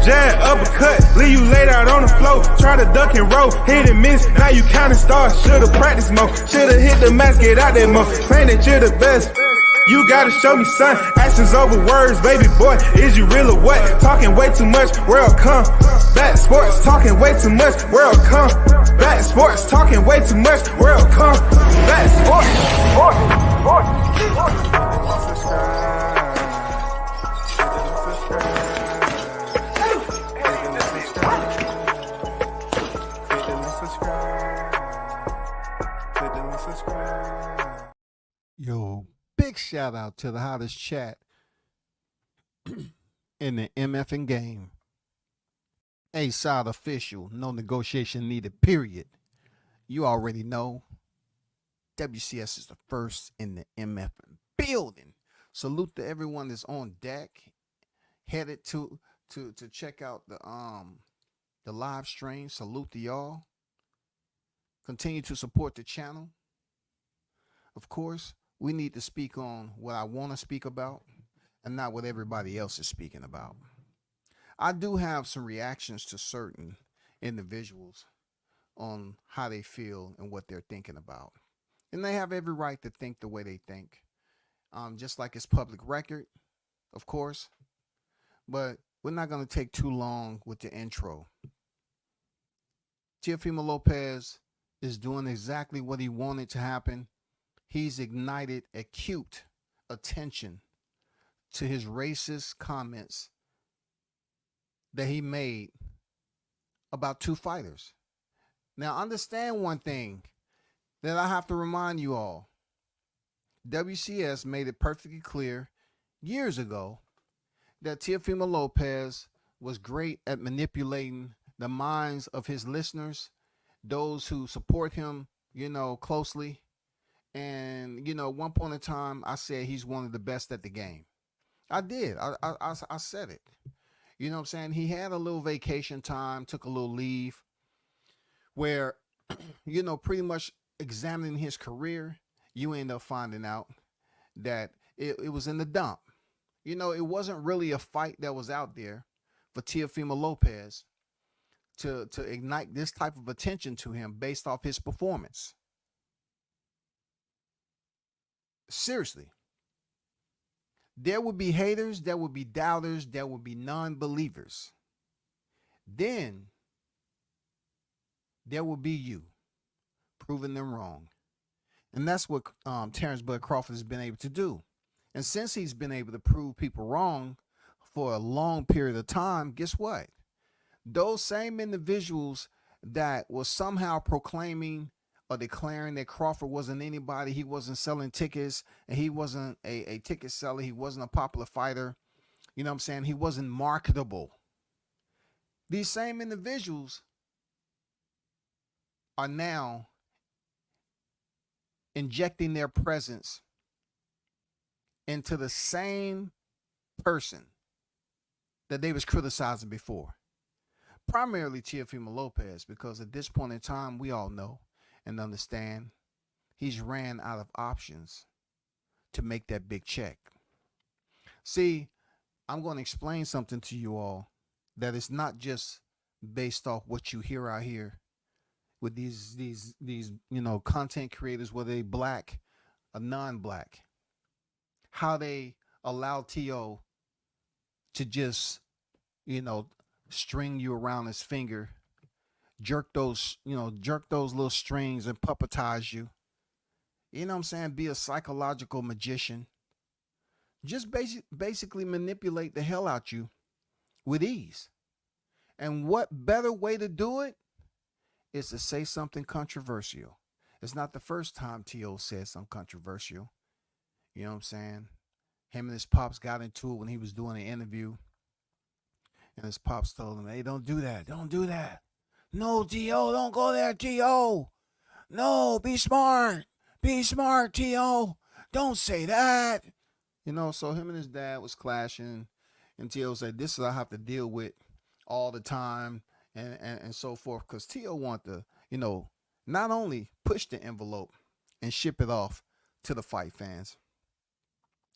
jab, uppercut, leave you laid out on the floor. Try to duck and roll, hit and miss, now you counting stars. Should've practiced more, should've hit the mask, get out there more. Saying that you're the best, you gotta show me, son. Actions over words, baby boy, is you real or what? Talking way too much, world come. Back sports, talking way too much, world come. Back sports, talking way too much, world come. Back sports, Yo, big shout out to the hottest chat in the MFing game. A-Side official, no negotiation needed, period. You already know WCS is the first in the MFing building. Salute to everyone that's on deck, headed to check out the live stream. Salute to y'all. Continue to support the channel. Of course, we need to speak on what I want to speak about and not what everybody else is speaking about. I do have some reactions to certain individuals on how they feel and what they're thinking about. And they have every right to think the way they think. Just like it's public record, of course. But we're not going to take too long with the intro. Teofimo Lopez is doing exactly what he wanted to happen. He's ignited acute attention to his racist comments that he made about two fighters. Now, understand one thing that I have to remind you all. WCS made it perfectly clear years ago that Teofimo Lopez was great at manipulating the minds of his listeners, those who support him, closely. And, at one point in time, I said he's one of the best at the game. I did. I said it. You know what I'm saying? He had a little vacation time, took a little leave where, pretty much examining his career, you end up finding out that it was in the dump. It wasn't really a fight that was out there for Teofimo Lopez to ignite this type of attention to him based off his performance. Seriously. There would be haters, there would be doubters, there would be non-believers. Then there will be you proving them wrong. And that's what Terrence Bud Crawford has been able to do. And since he's been able to prove people wrong for a long period of time, guess what? Those same individuals that were somehow proclaiming or declaring that Crawford wasn't anybody, he wasn't selling tickets, and he wasn't a ticket seller, he wasn't a popular fighter, you know what I'm saying? He wasn't marketable. These same individuals are now injecting their presence into the same person that they was criticizing before. Primarily Teofimo Lopez, because at this point in time, we all know and understand he's ran out of options to make that big check. See, I'm going to explain something to you all that is not just based off what you hear out here with these content creators, whether they black or non-black, how they allow T.O. to just string you around his finger, jerk those little strings and puppetize you. You know what I'm saying? Be a psychological magician. Just basically manipulate the hell out you with ease. And what better way to do it is to say something controversial. It's not the first time T.O. said something controversial. You know what I'm saying? Him and his pops got into it when he was doing an interview. And his pops told him, hey, don't do that. Don't do that. No, T.O., don't go there, T.O. No, be smart. Be smart, T.O. Don't say that. So him and his dad was clashing. And T.O. said, this is what I have to deal with all the time and so forth. Because T.O. wanted to, not only push the envelope and ship it off to the fight fans.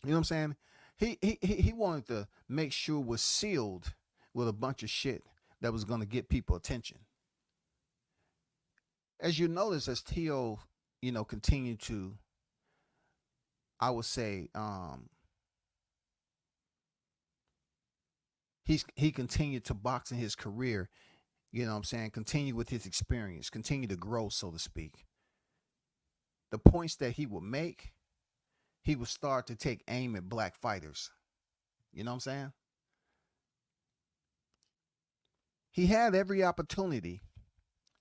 You know what I'm saying? He wanted to make sure it was sealed with a bunch of shit that was going to get people attention. As you notice, as Teo, continued to, I would say, he continued to box in his career, continue with his experience, continue to grow, so to speak. The points that he would make, he would start to take aim at black fighters. You know what I'm saying? He had every opportunity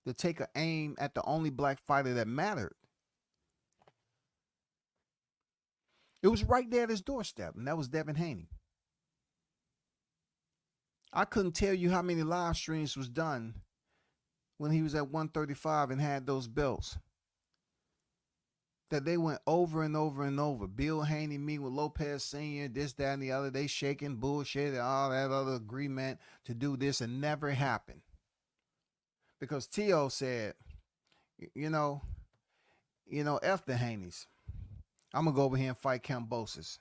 to take an aim at the only black fighter that mattered. It was right there at his doorstep, and that was Devin Haney. I couldn't tell you how many live streams was done when he was at 135 and had those belts, that they went over and over and over. Bill Haney meeting with Lopez Sr., this, that, and the other. They shaking bullshit and all that other agreement to do this, and never happened. Because Teo said, F the Haneys. I'm going to go over here and fight Kambosos.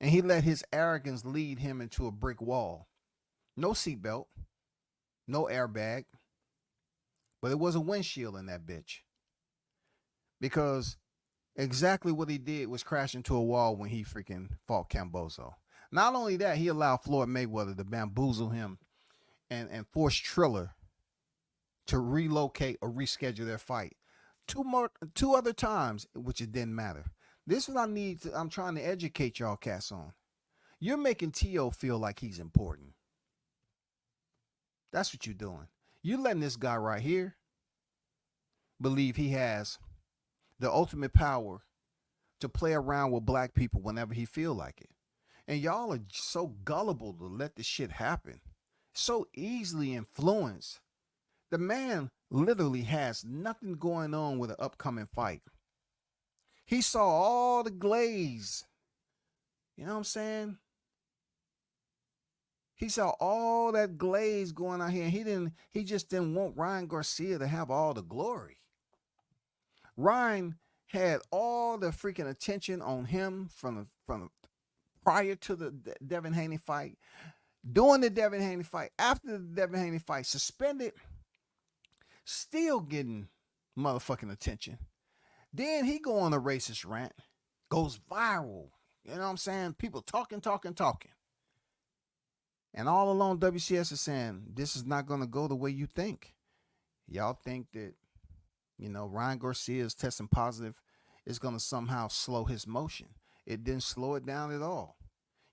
And he let his arrogance lead him into a brick wall. No seatbelt, no airbag, but it was a windshield in that bitch. Because exactly what he did was crash into a wall when he freaking fought Kambosos. Not only that, he allowed Floyd Mayweather to bamboozle him and force Triller to relocate or reschedule their fight. Two other times, which it didn't matter. This is what I'm trying to educate y'all cats on. You're making Teo feel like he's important. That's what you're doing. You're letting this guy right here believe he has the ultimate power to play around with black people whenever he feel like it. And y'all are so gullible to let this shit happen. So easily influenced. The man literally has nothing going on with an upcoming fight. He saw all the glaze. You know what I'm saying? He saw all that glaze going on here. He just didn't want Ryan Garcia to have all the glory. Ryan had all the freaking attention on him from prior to the Devin Haney fight, during the Devin Haney fight, after the Devin Haney fight, suspended, still getting motherfucking attention. Then he go on a racist rant, goes viral. You know what I'm saying? People talking. And all along, WCS is saying, this is not going to go the way you think. Y'all think that, Ryan Garcia is testing positive is going to somehow slow his motion. It didn't slow it down at all.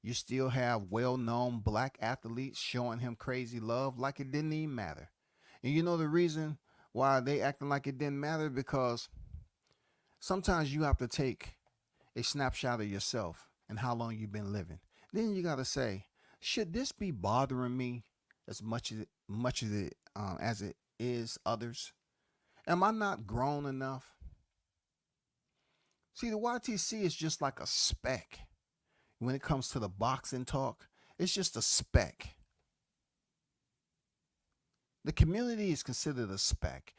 You still have well-known black athletes showing him crazy love like it didn't even matter. And you know the reason why they acting like it didn't matter? Because sometimes you have to take a snapshot of yourself and how long you've been living. Then you got to say, should this be bothering me as much as it is others? Am I not grown enough? See, the YTC is just like a speck. When it comes to the boxing talk, it's just a speck. The community is considered a speck.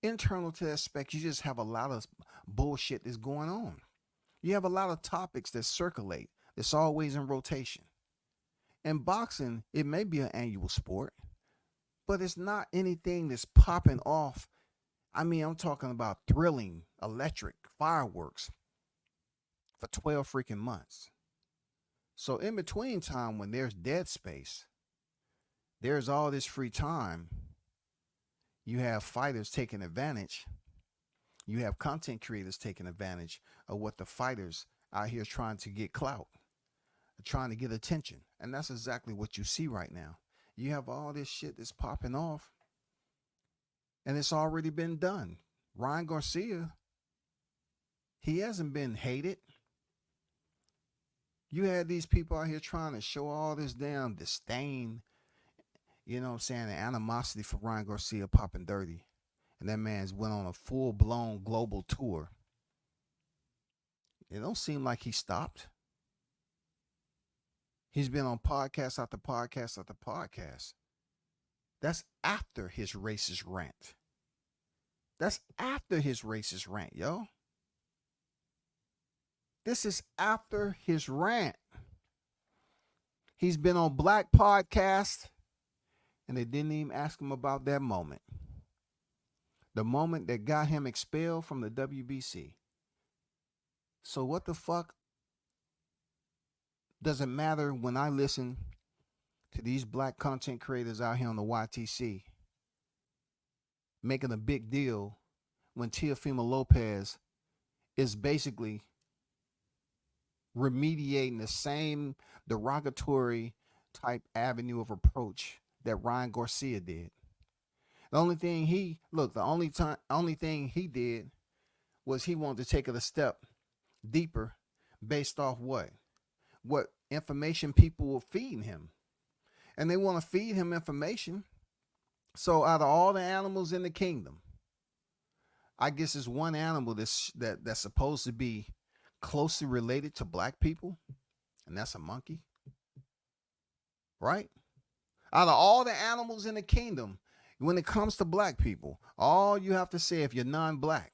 Internal to that speck, you just have a lot of bullshit that's going on. You have a lot of topics that circulate. It's always in rotation. In boxing, it may be an annual sport, but it's not anything that's popping off. I mean, I'm talking about thrilling, electric, fireworks for 12 freaking months. So in between time, when there's dead space, there's all this free time. You have fighters taking advantage. You have content creators taking advantage of what the fighters out here trying to get clout, trying to get attention. And that's exactly what you see right now. You have all this shit that's popping off, and it's already been done. Ryan Garcia, he hasn't been hated. You had these people out here trying to show all this damn disdain, you know what I'm saying, the animosity for Ryan Garcia popping dirty. And that man's went on a full-blown global tour. It don't seem like he stopped. He's been on podcast after podcast after podcast. That's after his racist rant. That's after his racist rant, yo. This is after his rant. He's been on black podcasts. And they didn't even ask him about that moment. The moment that got him expelled from the WBC. So what the fuck does it matter when I listen to these black content creators out here on the YTC making a big deal when Teofimo Lopez is basically remediating the same derogatory type avenue of approach that Ryan Garcia did. The only thing he did was he wanted to take it a step deeper based off what information people were feeding him. And they want to feed him information. So out of all the animals in the kingdom, I guess it's one animal that's supposed to be closely related to black people, and that's a monkey. Right? Out of all the animals in the kingdom, when it comes to black people, all you have to say if you're non-black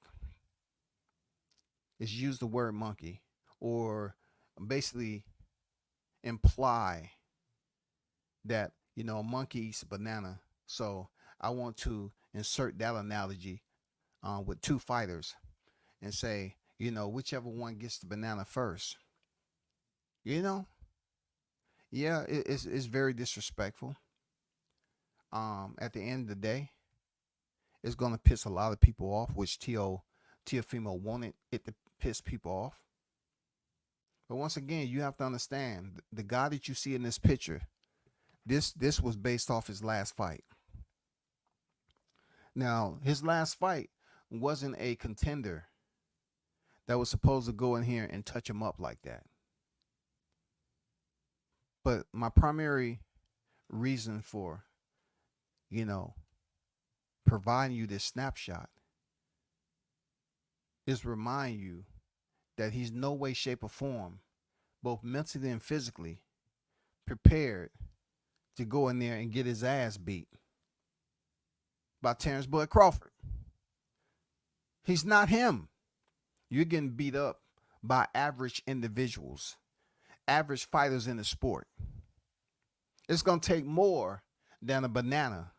is use the word monkey, or basically imply that, a monkey eats a banana. So I want to insert that analogy with two fighters and say, whichever one gets the banana first. Yeah, it's very disrespectful. At the end of the day, it's going to piss a lot of people off, which Teofimo wanted it to piss people off. But once again, you have to understand, the guy that you see in this picture, this was based off his last fight. Now, his last fight wasn't a contender that was supposed to go in here and touch him up like that. But my primary reason for, providing you this snapshot is remind you that he's no way, shape, or form, both mentally and physically, prepared to go in there and get his ass beat by Terrence Bud Crawford. He's not him. You're getting beat up by average individuals, average fighters in the sport. It's going to take more than a banana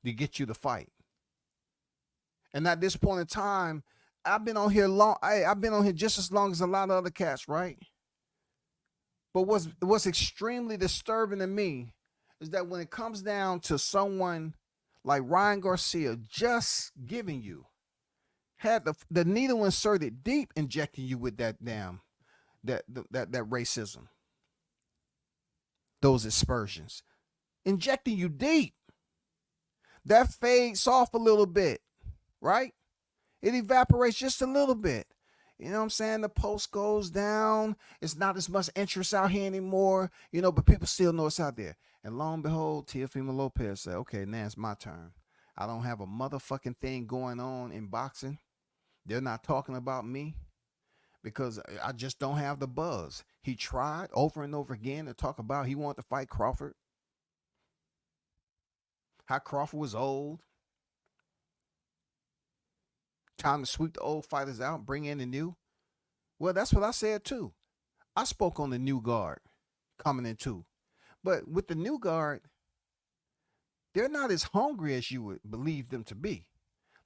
to get you to fight. And at this point in time, I've been on here I've been on here just as long as a lot of other cats, right? But what's extremely disturbing to me is that when it comes down to someone like Ryan Garcia just giving you, had the needle inserted deep, injecting you with that racism, those aspersions, injecting you deep, that fades off a little bit, right? It evaporates just a little bit. You know what I'm saying? The post goes down. It's not as much interest out here anymore, but people still know it's out there. And lo and behold, Teofimo Lopez said, okay, now it's my turn. I don't have a motherfucking thing going on in boxing. They're not talking about me because I just don't have the buzz. He tried over and over again to talk about he wanted to fight Crawford. How Crawford was old. Time to sweep the old fighters out, bring in the new. Well, that's what I said too. I spoke on the new guard coming in too. But with the new guard, they're not as hungry as you would believe them to be.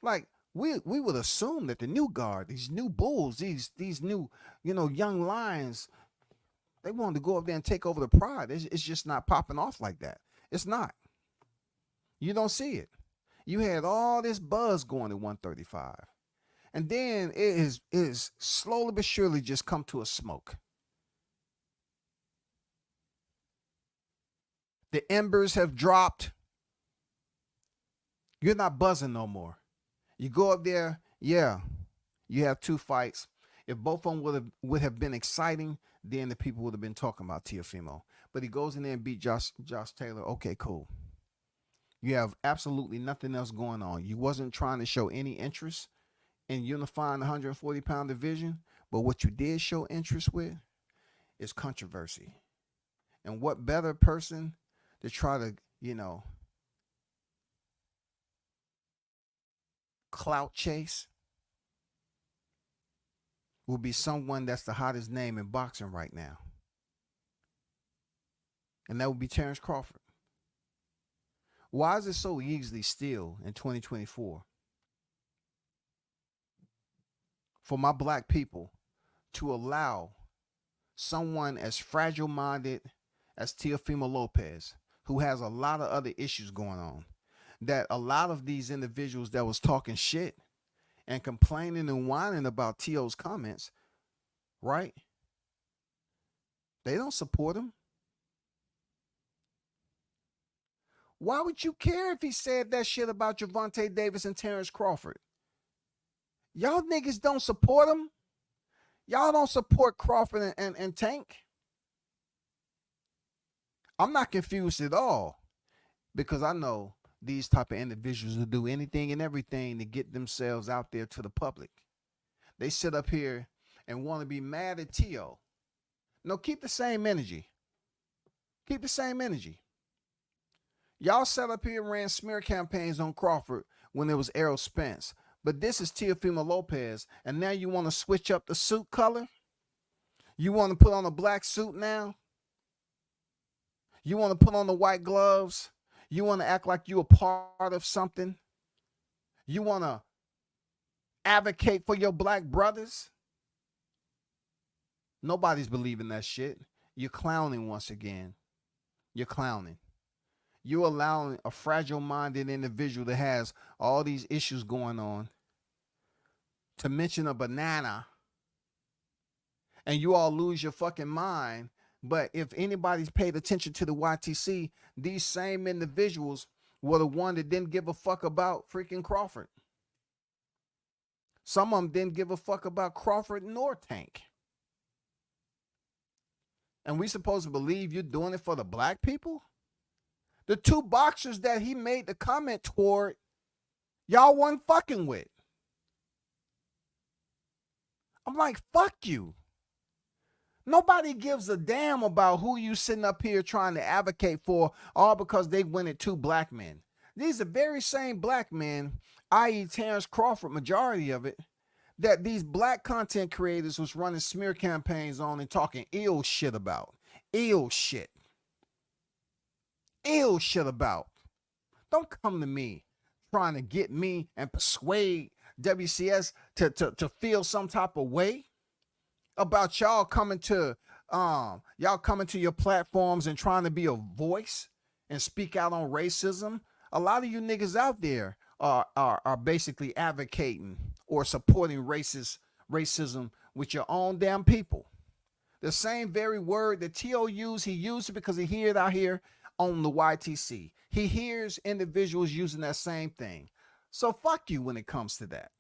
Like, we would assume that the new guard, these new bulls, these new, young lions, they wanted to go up there and take over the pride. It's just not popping off like that. It's not. You don't see it. You had all this buzz going at 135. And then it is slowly but surely just come to a smoke. The embers have dropped. You're not buzzing no more. You go up there, yeah, you have two fights. If both of them would have been exciting, then the people would have been talking about Teofimo. But he goes in there and beat Josh Taylor. Okay, cool. You have absolutely nothing else going on. You wasn't trying to show any interest in unifying the 140-pound division, but what you did show interest with is controversy. And what better person to try to, clout chase will be someone that's the hottest name in boxing right now. And that would be Terrence Crawford. Why is it so easily still in 2024 for my black people to allow someone as fragile-minded as Teofimo Lopez, who has a lot of other issues going on, that a lot of these individuals that was talking shit and complaining and whining about T.O.'s comments, right? They don't support him. Why would you care if he said that shit about Gervonta Davis and Terrence Crawford? Y'all niggas don't support him. Y'all don't support Crawford and Tank. I'm not confused at all, because I know these type of individuals will do anything and everything to get themselves out there to the public. They sit up here and want to be mad at T.O. No, keep the same energy. Keep the same energy. Y'all sat up here and ran smear campaigns on Crawford when there was Errol Spence. But this is Teofimo Lopez, and now you want to switch up the suit color? You want to put on a black suit now? You want to put on the white gloves? You want to act like you a part of something? You want to advocate for your black brothers? Nobody's believing that shit. You're clowning once again. You're clowning. You're allowing a fragile-minded individual that has all these issues going on to mention a banana, and you all lose your fucking mind. But if anybody's paid attention to the YTC, these same individuals were the one that didn't give a fuck about freaking Crawford. Some of them didn't give a fuck about Crawford nor Tank. And we supposed to believe you're doing it for the black people? The two boxers that he made the comment toward, y'all wasn't fucking with. I'm like, fuck you. Nobody gives a damn about who you sitting up here trying to advocate for, all because they went at two black men. These are very same black men, i.e. Terrence Crawford, majority of it, that these black content creators was running smear campaigns on and talking ill shit about. Ill shit. Ill shit about. Don't come to me trying to get me and persuade WCS to feel some type of way about y'all coming to your platforms and trying to be a voice and speak out on racism. A lot of you niggas out there are basically advocating or supporting racism with your own damn people. The same very word that T.O. used, he used it because he hears it out here on the YTC. He hears individuals using that same thing. So fuck you when it comes to that.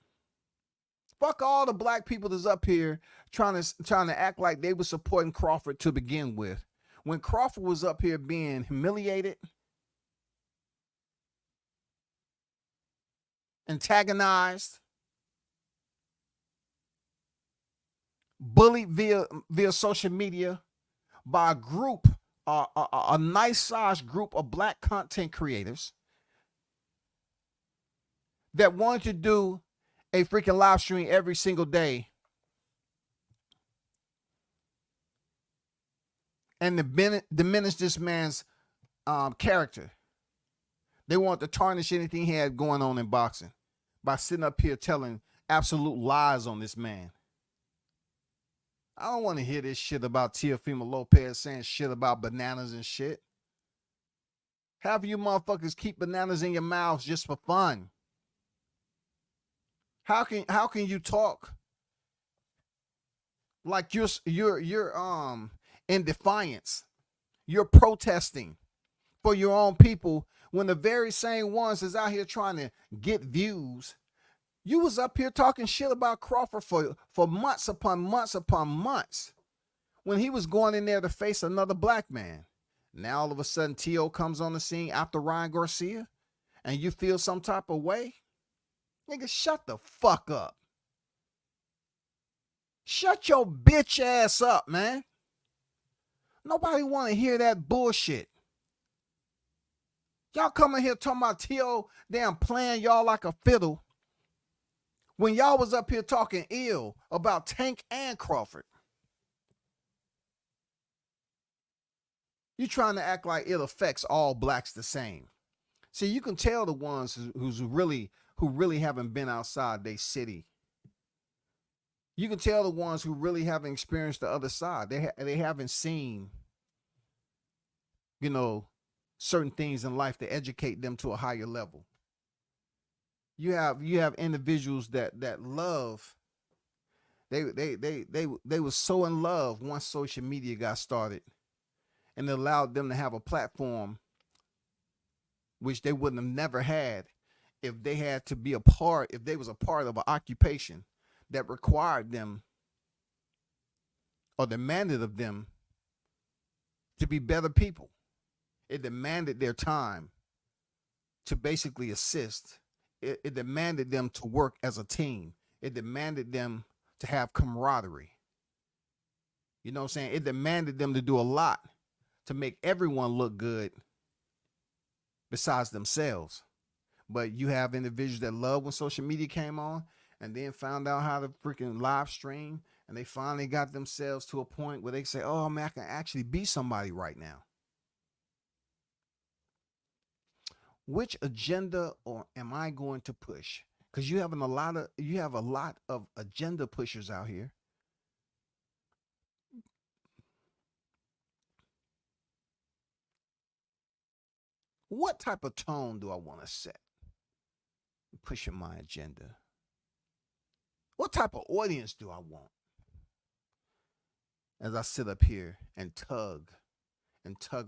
Fuck all the black people that's up here trying to act like they were supporting Crawford to begin with. When Crawford was up here being humiliated, antagonized, bullied via social media by a group, a nice sized group of black content creators that wanted to do a freaking live stream every single day and to diminish this man's character. They want to tarnish anything he had going on in boxing by sitting up here telling absolute lies on this man. I don't want to hear this shit about Teofimo Lopez saying shit about bananas and shit. Have you motherfuckers keep bananas in your mouths just for fun? How can you talk like you're in defiance? You're protesting for your own people when the very same ones is out here trying to get views. You was up here talking shit about Crawford for months upon months upon months when he was going in there to face another black man. Now all of a sudden T.O. comes on the scene after Ryan Garcia and you feel some type of way? Nigga, shut the fuck up. Shut your bitch ass up, man. Nobody want to hear that bullshit. Y'all coming here talking about T.O. damn playing y'all like a fiddle when y'all was up here talking ill about Tank and Crawford. You trying to act like it affects all blacks the same. See, you can tell the ones who really haven't been outside their city. You can tell the ones who really haven't experienced the other side. They haven't seen, you know, certain things in life to educate them to a higher level. You have individuals that love. They were so in love once social media got started, and it allowed them to have a platform which they wouldn't have never had if they had to be a part, if they was a part of an occupation that required them or demanded of them to be better people. It demanded their time to basically assist. It demanded them to work as a team. It demanded them to have camaraderie. You know what I'm saying? It demanded them to do a lot to make everyone look good besides themselves. But you have individuals that love when social media came on and then found out how to freaking live stream, and they finally got themselves to a point where they say, oh man, I can actually be somebody right now. Which agenda or am I going to push? Because you have a lot of agenda pushers out here. What type of tone do I want to set? Pushing my agenda. What type of audience do I want? As I sit up here and tug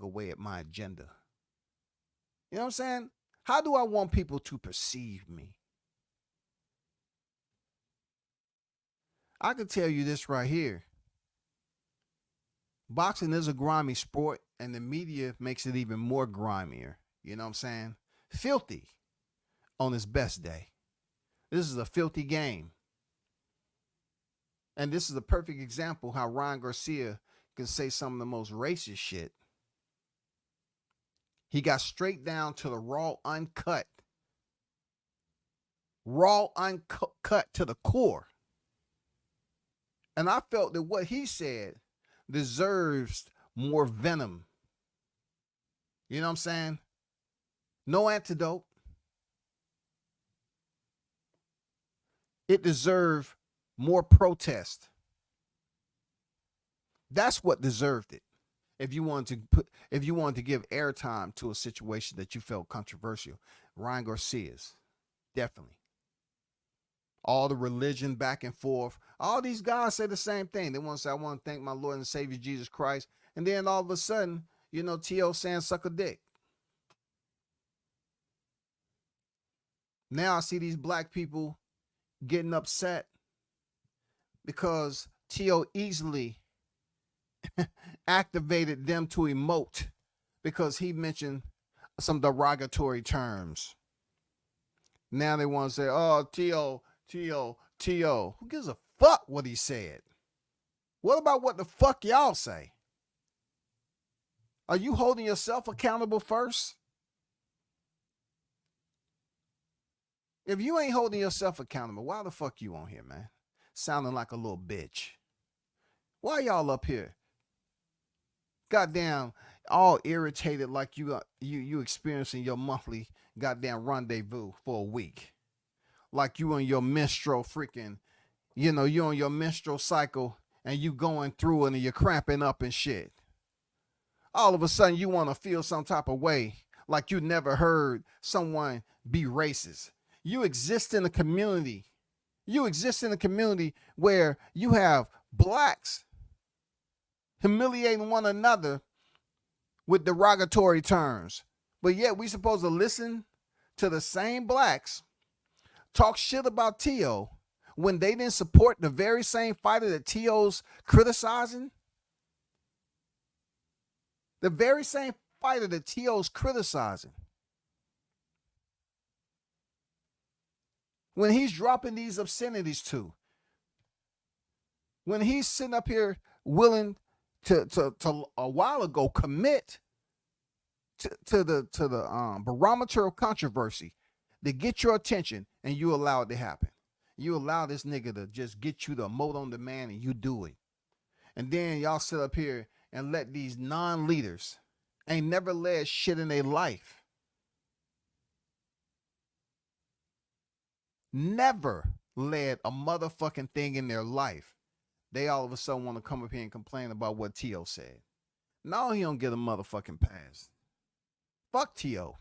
away at my agenda. You know what I'm saying? How do I want people to perceive me? I can tell you this right here. Boxing is a grimy sport, and the media makes it even more grimier. You know what I'm saying? Filthy on its best day. This is a filthy game. And this is a perfect example how Ryan Garcia can say some of the most racist shit. He got straight down to the raw, uncut to the core. And I felt that what he said deserves more venom. You know what I'm saying? No antidote. It deserved more protest. That's what deserved it. If you wanted to give airtime to a situation that you felt controversial, Ryan Garcia's definitely. All the religion back and forth. All these guys say the same thing. They want to say, I want to thank my Lord and Savior Jesus Christ. And then all of a sudden, you know, T.O. saying suck a dick. Now I see these black people getting upset because T.O. easily activated them to emote because he mentioned some derogatory terms. Now they want to say, oh, T.O. Who gives a fuck what he said? What about what the fuck y'all say? Are you holding yourself accountable first? If you ain't holding yourself accountable, why the fuck you on here, man? Sounding like a little bitch. Why y'all up here? Goddamn, all irritated like you experiencing your monthly goddamn rendezvous for a week. Like you on your menstrual freaking, you know, you on your menstrual cycle and you going through it and you're cramping up and shit. All of a sudden you want to feel some type of way like you never heard someone be racist. You exist in a community. You exist in a community where you have blacks humiliating one another with derogatory terms. But yet we supposed to listen to the same blacks talk shit about T.O. when they didn't support the very same fighter that T.O.'s criticizing. The very same fighter that T.O.'s criticizing. When he's dropping these obscenities to. When he's sitting up here willing to a while ago commit to the barometer of controversy to get your attention, and you allow it to happen. You allow this nigga to just get you the emote on demand, and you do it. And then y'all sit up here and let these non-leaders ain't never led shit in their life. never led a motherfucking thing in their life, they all of a sudden want to come up here and complain about what Tio said. No, he don't get a motherfucking pass. Fuck Tio.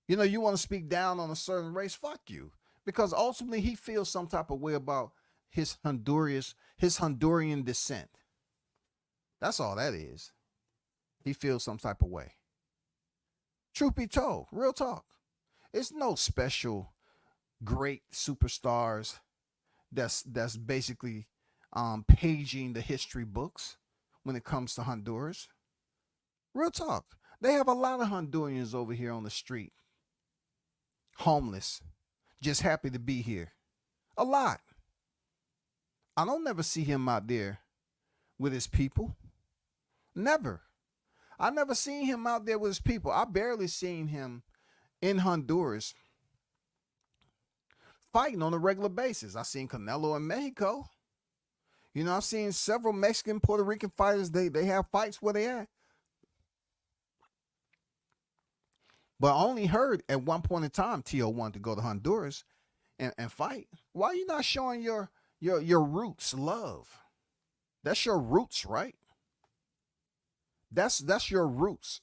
You know, you want to speak down on a certain race, fuck you. Because ultimately he feels some type of way about his Honduran descent. That's all that is. He feels some type of way. Truth be told, real talk. It's no special great superstars that's basically paging the history books when it comes to Honduras. Real talk. They have a lot of Hondurans over here on the street. Homeless. Just happy to be here. A lot. I don't never see him out there with his people. Never. I never seen him out there with his people. I barely seen him in Honduras fighting on a regular basis. I seen Canelo in Mexico. You know, I've seen several Mexican, Puerto Rican fighters. They have fights where they at. But I only heard at one point in time Tio wanted to go to Honduras and fight. Why are you not showing your roots love? That's your roots, right? That's your roots.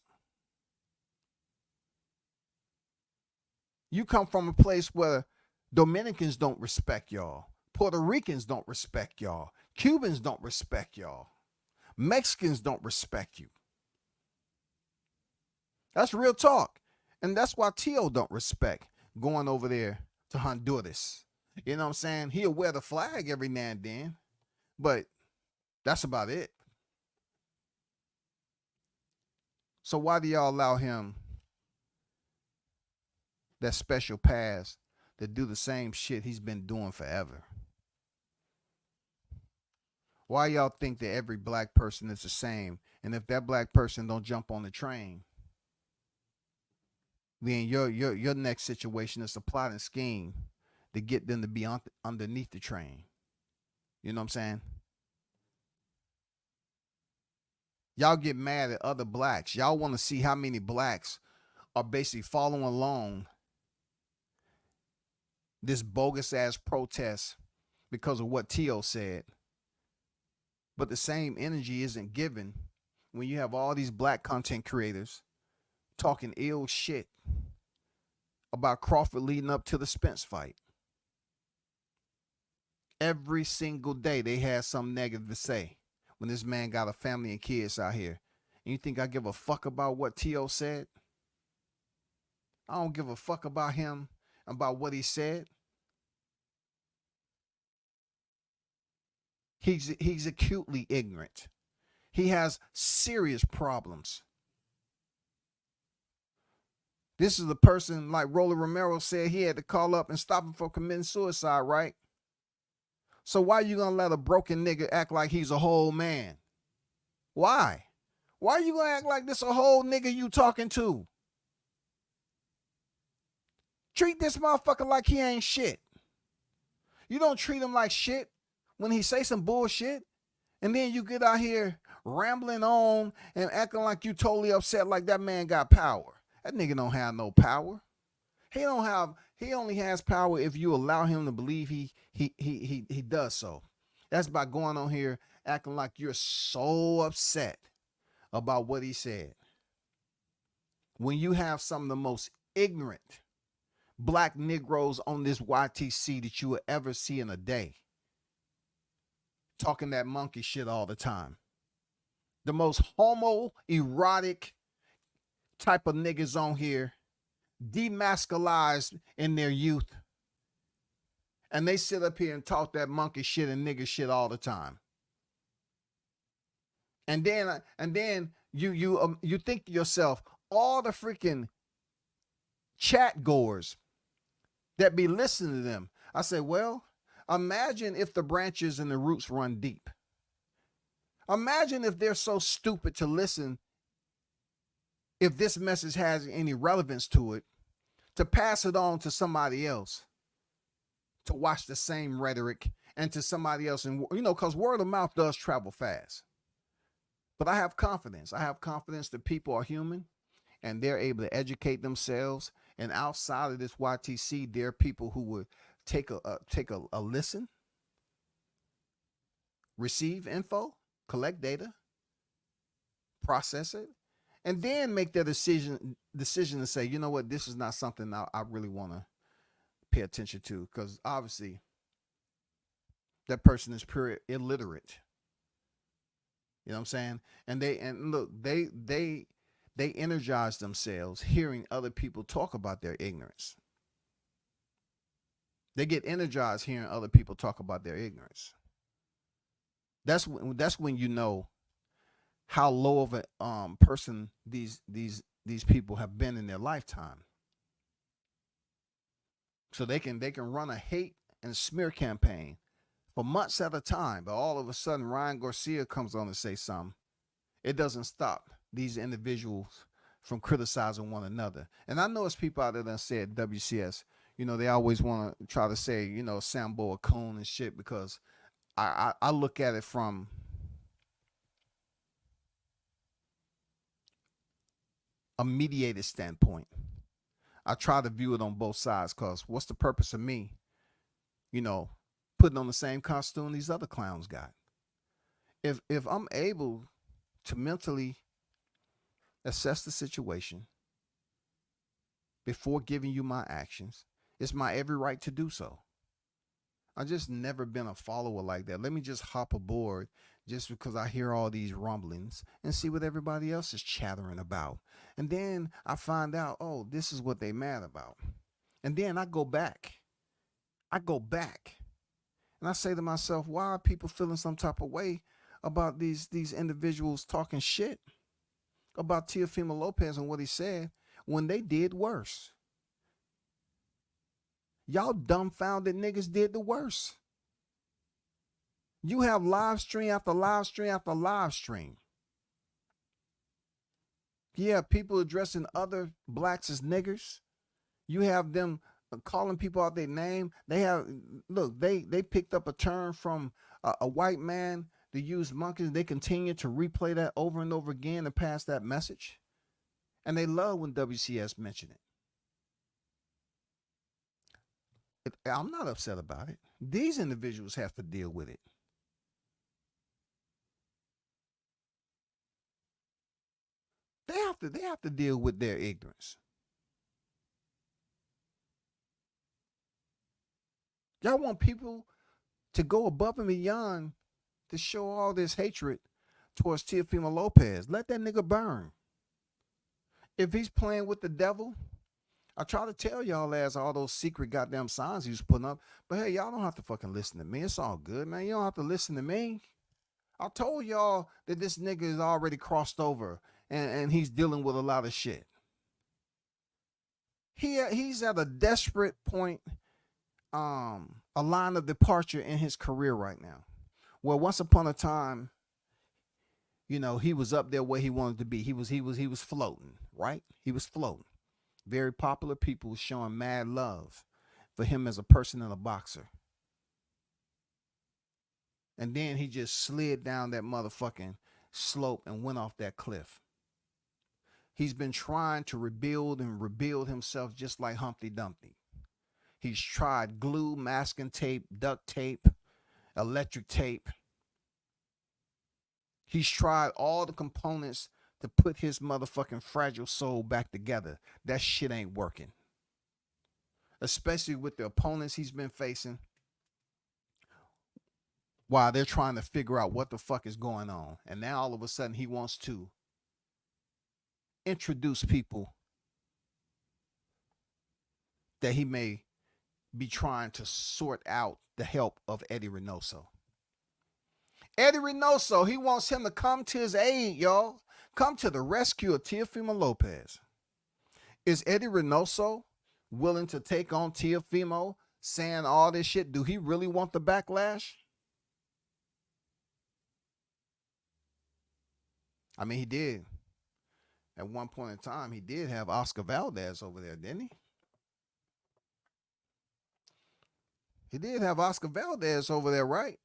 You come from a place where Dominicans don't respect y'all. Puerto Ricans don't respect y'all. Cubans don't respect y'all. Mexicans don't respect you. That's real talk. And that's why Tio don't respect going over there to Honduras. You know what I'm saying? He'll wear the flag every now and then, but that's about it. So why do y'all allow him that special pass to do the same shit he's been doing forever? Why y'all think that every black person is the same? And if that black person don't jump on the train, then your next situation is a plot and scheme to get them to be underneath the train. You know what I'm saying? Y'all get mad at other blacks. Y'all want to see how many blacks are basically following along this bogus ass protest because of what Tio said. But the same energy isn't given when you have all these black content creators talking ill shit about Crawford leading up to the Spence fight. Every single day they had something negative to say when this man got a family and kids out here. And you think I give a fuck about what Tio said? I don't give a fuck about him, about what he said. He's acutely ignorant. He has serious problems. This is the person, like Rolly Romero said, he had to call up and stop him from committing suicide, right? So why are you going to let a broken nigga act like he's a whole man? Why? Why are you going to act like this a whole nigga you talking to? Treat this motherfucker like he ain't shit. You don't treat him like shit when he say some bullshit, and then you get out here rambling on and acting like you totally upset like that man got power. That nigga don't have no power. He only has power if you allow him to believe he does so. That's by going on here acting like you're so upset about what he said. When you have some of the most ignorant black Negroes on this YTC that you will ever see in a day, talking that monkey shit all the time. The most homoerotic type of niggas on here, demasculized in their youth, and they sit up here and talk that monkey shit and nigga shit all the time. And then you think to yourself, all the freaking chat goers that be listening to them. I say, well, imagine if the branches and the roots run deep. Imagine if they're so stupid to listen, if this message has any relevance to it, to pass it on to somebody else, to watch the same rhetoric and to somebody else. And, you know, because word of mouth does travel fast. But I have confidence. I have confidence that people are human and they're able to educate themselves And outside of this YTC, there are people who would take a listen, receive info, collect data, process it, and then make their decision to say, you know what, this is not something I really want to pay attention to, because obviously that person is pure illiterate. You know what I'm saying? And look, they energize themselves hearing other people talk about their ignorance. They get energized hearing other people talk about their ignorance. That's when you know how low of a person these people have been in their lifetime. So they can run a hate and smear campaign for months at a time, but all of a sudden Ryan Garcia comes on and say something. It doesn't stop these individuals from criticizing one another. And I know it's people out there that said WCS, you know, they always want to try to say, you know, Sambo a coon and shit, because I look at it from a mediated standpoint. I try to view it on both sides, because what's the purpose of me, you know, putting on the same costume these other clowns got? If I'm able to mentally assess the situation before giving you my actions, it's my every right to do so. I just never been a follower like that. Let me just hop aboard just because I hear all these rumblings and see what everybody else is chattering about. And then I find out, oh, this is what they mad about. And then I go back. And I say to myself, why are people feeling some type of way about these individuals talking shit about Teofimo Lopez and what he said when they did worse? Y'all dumbfounded niggas did the worst. You have live stream after live stream after live stream. Yeah, people addressing other blacks as niggers. You have them calling people out their name. They picked up a term from a white man to use monkeys. They continue to replay that over and over again and pass that message. And they love when WCS mention it. I'm not upset about it. These individuals have to deal with it. They have to deal with their ignorance. Y'all want people to go above and beyond to show all this hatred towards Teofimo Lopez. Let that nigga burn. If he's playing with the devil, I try to tell y'all as all those secret goddamn signs he was putting up. But hey, y'all don't have to fucking listen to me. It's all good, man. You don't have to listen to me. I told y'all that this nigga is already crossed over and he's dealing with a lot of shit. He's at a desperate point, a line of departure in his career right now. Well, once upon a time, you know, he was up there where he wanted to be. He was floating, right? He was floating. Very popular, people showing mad love for him as a person and a boxer. And then he just slid down that motherfucking slope and went off that cliff. He's been trying to rebuild himself just like Humpty Dumpty. He's tried glue, masking tape, duct tape, electric tape. He's tried all the components to put his motherfucking fragile soul back together. That shit ain't working. Especially with the opponents he's been facing, while they're trying to figure out what the fuck is going on. And now all of a sudden he wants to introduce people that he may be trying to sort out the help of Eddie Reynoso. Eddie Reynoso, he wants him to come to his aid, y'all. Come to the rescue of Teofimo Lopez. Is Eddie Reynoso willing to take on Teofimo, saying all this shit? Do he really want the backlash? I mean, he did. At one point in time, he did have Oscar Valdez over there, didn't he? He did have Oscar Valdez over there, right?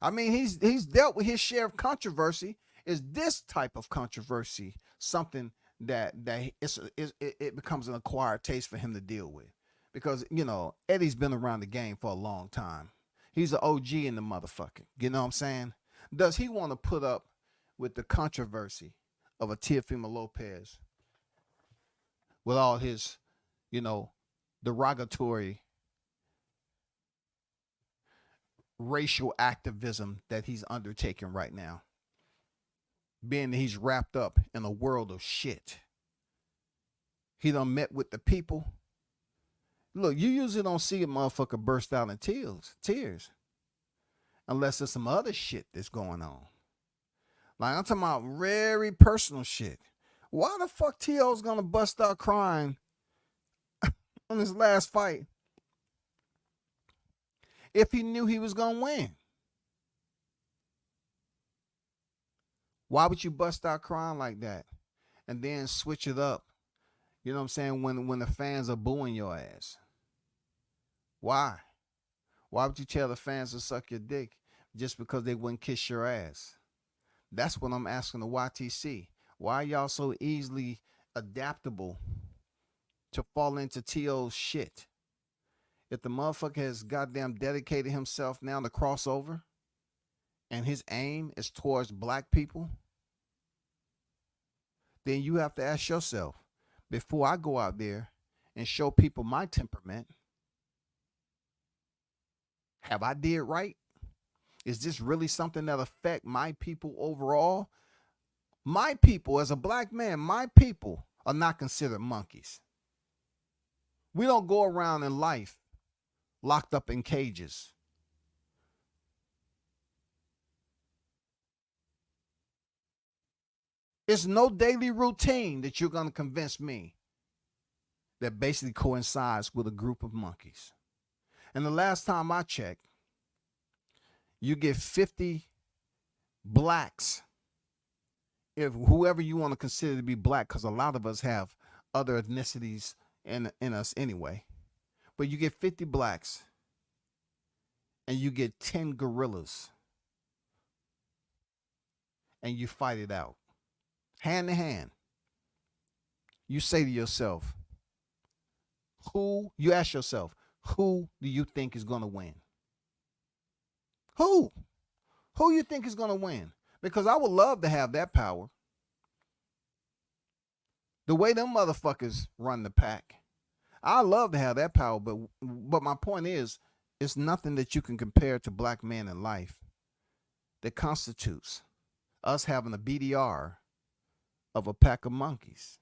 I mean, he's dealt with his share of controversy. Is this type of controversy something it becomes an acquired taste for him to deal with, because Eddie's been around the game for a long time. He's an OG in the motherfucker. You know what I'm saying? Does he want to put up with the controversy of a Teofimo Lopez with all his, derogatory racial activism that he's undertaking right now, being that he's wrapped up in a world of shit? He done met with the people. Look, you usually don't see a motherfucker burst out in tears unless there's some other shit that's going on. Like, I'm talking about very personal shit. Why the fuck T.O.'s gonna bust out crying on his last fight if he knew he was gonna win? Why would you bust out crying like that and then switch it up? You know what I'm saying? When the fans are booing your ass. Why? Why would you tell the fans to suck your dick just because they wouldn't kiss your ass? That's what I'm asking the YTC. Why are y'all so easily adaptable to fall into T.O.'s shit? If the motherfucker has goddamn dedicated himself now to crossover and his aim is towards black people, then you have to ask yourself, before I go out there and show people my temperament, have I did right? Is this really something that affect my people overall? My people, as a black man, my people are not considered monkeys. We don't go around in life locked up in cages. It's no daily routine that you're going to convince me that basically coincides with a group of monkeys. And the last time I checked, you get 50 blacks, if whoever you want to consider to be black, because a lot of us have other ethnicities in us anyway. But you get 50 blacks and you get 10 gorillas and you fight it out. Hand to hand. You say to yourself, you ask yourself, who do you think is going to win? Who you think is going to win? Because I would love to have that power. The way them motherfuckers run the pack, I love to have that power, but my point is, it's nothing that you can compare to black men in life that constitutes us having a BDR of a pack of monkeys.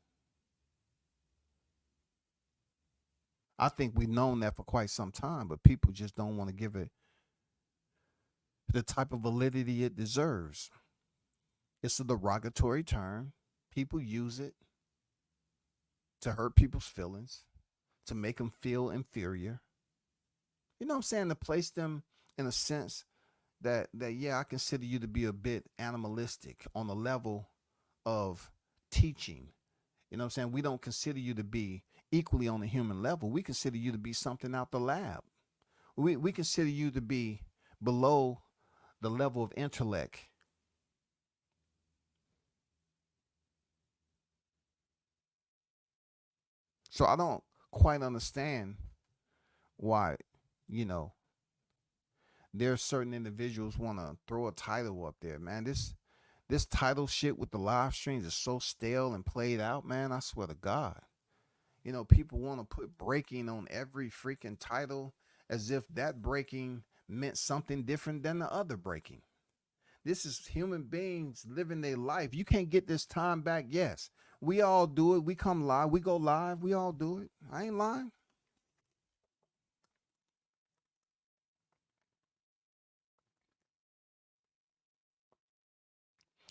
I think we've known that for quite some time, but people just don't want to give it the type of validity it deserves. It's a derogatory term. People use it to hurt people's feelings, to make them feel inferior. You know what I'm saying? To place them in a sense that yeah, I consider you to be a bit animalistic on the level of teaching. You know what I'm saying? We don't consider you to be equally on the human level. We consider you to be something out the lab. We consider you to be below the level of intellect. So I don't quite understand why, there's certain individuals want to throw a title up there, man. This title shit with the live streams is so stale and played out, man. I swear to God. People want to put breaking on every freaking title as if that breaking meant something different than the other breaking. This is human beings living their life. You can't get this time back. Yes, we all do it. We come live. We go live. We all do it. I ain't lying.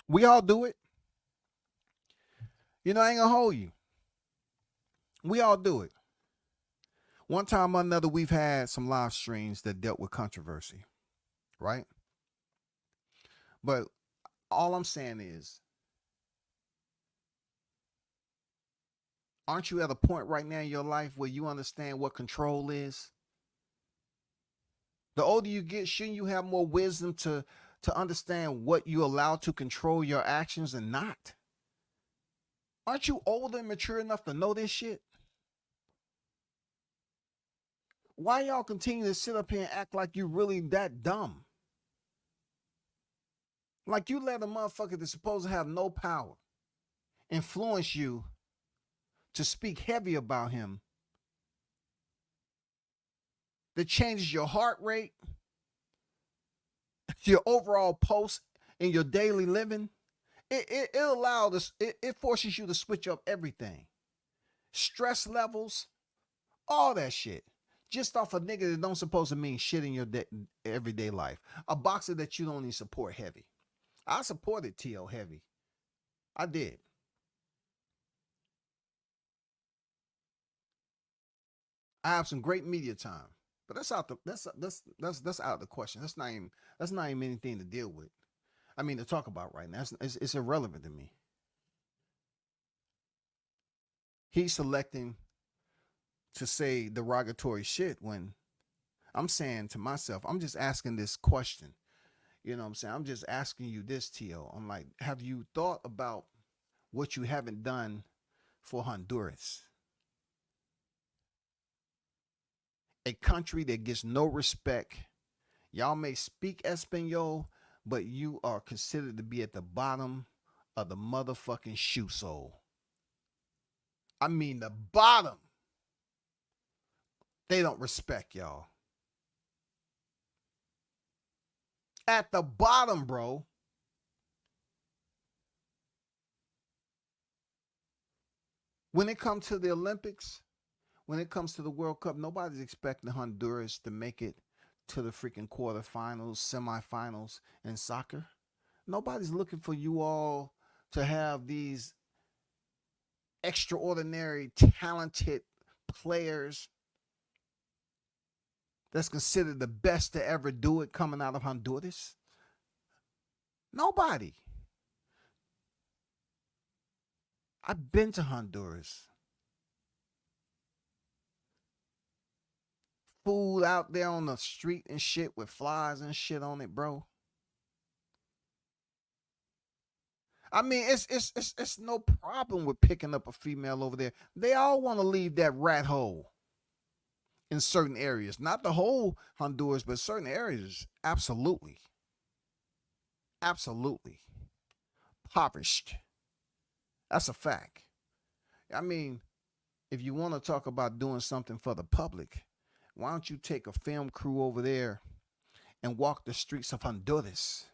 We all do it. I ain't gonna hold you. We all do it. One time or another, we've had some live streams that dealt with controversy, right? But all I'm saying is, aren't you at a point right now in your life where you understand what control is? The older you get, shouldn't you have more wisdom to understand what you allow to control your actions and not? Aren't you older and mature enough to know this shit? Why y'all continue to sit up here and act like you really that dumb? Like you let a motherfucker that's supposed to have no power influence you to speak heavy about him that changes your heart rate, your overall pulse in your daily living. It allows us, it forces you to switch up everything. Stress levels, all that shit. Just off a nigga that don't supposed to mean shit in your everyday life. A boxer that you don't even support heavy. I supported T.O. heavy. I did. I have some great media time. But that's out the question. That's not even anything to deal with. I mean, to talk about right now. It's irrelevant to me. He's selecting to say derogatory shit when I'm saying to myself, I'm just asking this question. You know what I'm saying? I'm just asking you this, T.O. I'm like, have you thought about what you haven't done for Honduras? A country that gets no respect. Y'all may speak Espanol, but you are considered to be at the bottom of the motherfucking shoe sole. I mean, the bottom. They don't respect y'all. At the bottom, bro. When it comes to the Olympics, when it comes to the World Cup, nobody's expecting Honduras to make it to the freaking quarterfinals, semifinals in soccer. Nobody's looking for you all to have these extraordinary, talented players that's considered the best to ever do it coming out of Honduras. Nobody. I've been to Honduras. Food out there on the street and shit with flies and shit on it, bro. I mean, it's no problem with picking up a female over there. They all want to leave that rat hole in certain areas. Not the whole Honduras, but certain areas. Absolutely. Absolutely. Impoverished. That's a fact. I mean, if you want to talk about doing something for the public, why don't you take a film crew over there and walk the streets of Honduras?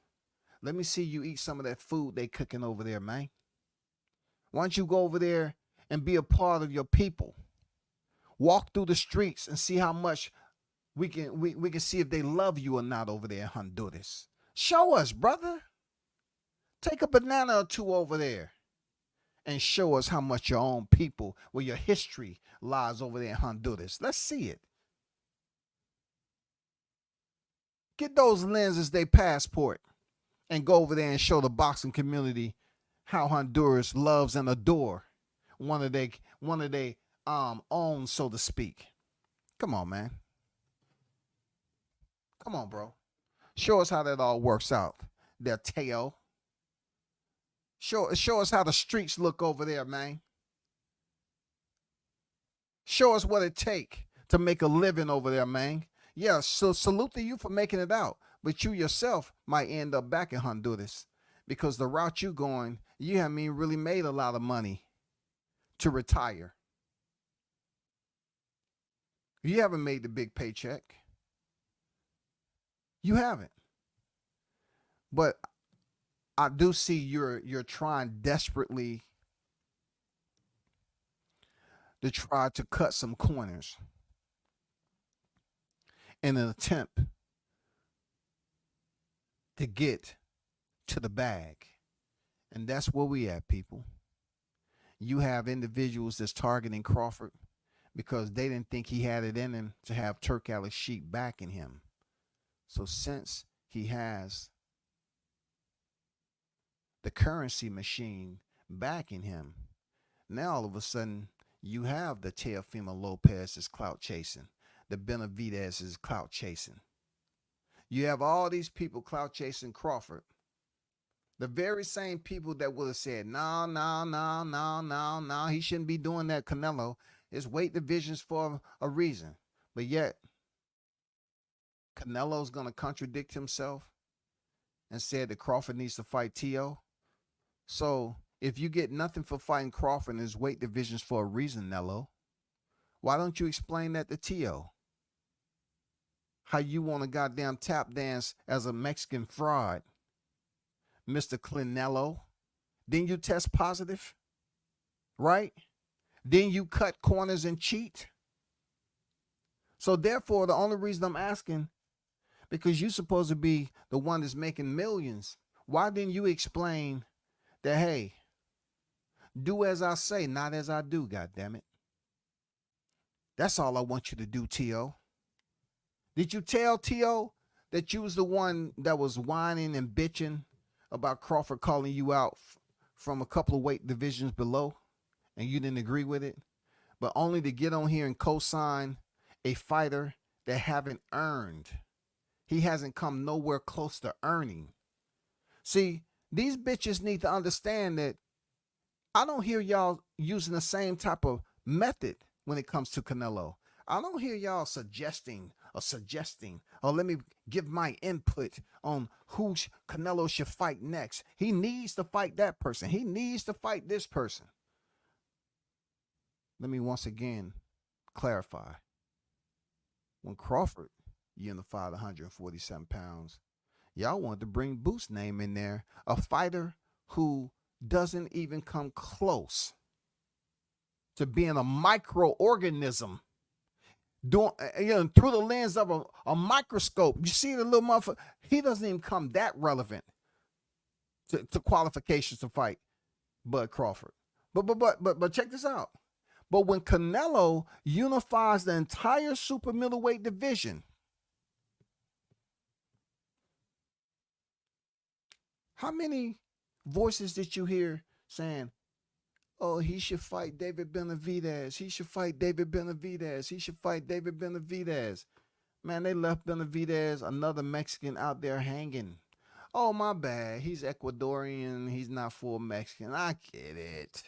Let me see you eat some of that food they cooking over there, man. Why don't you go over there and be a part of your people? Walk through the streets and see how much we can see if they love you or not over there in Honduras. Show us, brother. Take a banana or two over there and show us how much your own people, where your history lies over there in Honduras. Let's see it. Get those lenses their passport and go over there and show the boxing community how Honduras loves and adore one of they own, so to speak. Come on, man. Come on, bro. Show us how that all works out there, Teo. Show us how the streets look over there, man. Show us what it take to make a living over there, man. Yeah, so salute to you for making it out. But you yourself might end up back in Honduras because the route you going, you haven't even really made a lot of money to retire. You haven't made the big paycheck. You haven't. But I do see you're trying desperately to try to cut some corners in an attempt to get to the bag. And that's where we at, people. You have individuals that's targeting Crawford because they didn't think he had it in him to have Turk Al-Sheikh backing him. So since he has the currency machine backing him, now all of a sudden you have the Teofimo Lopez is clout chasing, the Benavidez is clout chasing. You have all these people clout chasing Crawford The very same people that would have said, no, no, no, no, no, no, he shouldn't be doing that, Canelo. It's weight divisions for a reason. But yet, Canelo's going to contradict himself and said that Crawford needs to fight Teo. So if you get nothing for fighting Crawford and his weight divisions for a reason, Nello, why don't you explain that to Teo? How you want to goddamn tap dance as a Mexican fraud, Mr. Canelo? Didn't you test positive? Right? Didn't you cut corners and cheat? So therefore, the only reason I'm asking, because you're supposed to be the one that's making millions, why didn't you explain that, hey, do as I say, not as I do, goddammit? That's all I want you to do, Teo. Did you tell Teo that you was the one that was whining and bitching about Crawford calling you out from a couple of weight divisions below and you didn't agree with it, but only to get on here and co-sign a fighter that haven't earned? He hasn't come nowhere close to earning. See, these bitches need to understand that I don't hear y'all using the same type of method when it comes to Canelo. I don't hear y'all suggesting, or let me give my input on who Canelo should fight next. He needs to fight that person. He needs to fight this person. Let me once again clarify. When Crawford unified 147 pounds, y'all wanted to bring Booth's name in there, a fighter who doesn't even come close to being a microorganism, doing, through the lens of a microscope. You see the little motherfucker, he doesn't even come that relevant to qualifications to fight Bud Crawford. But check this out. But when Canelo unifies the entire super middleweight division, how many voices did you hear saying, oh, he should fight David Benavidez. He should fight David Benavidez. He should fight David Benavidez. Man, they left Benavidez, another Mexican, out there hanging. Oh, my bad. He's Ecuadorian. He's not full Mexican. I get it.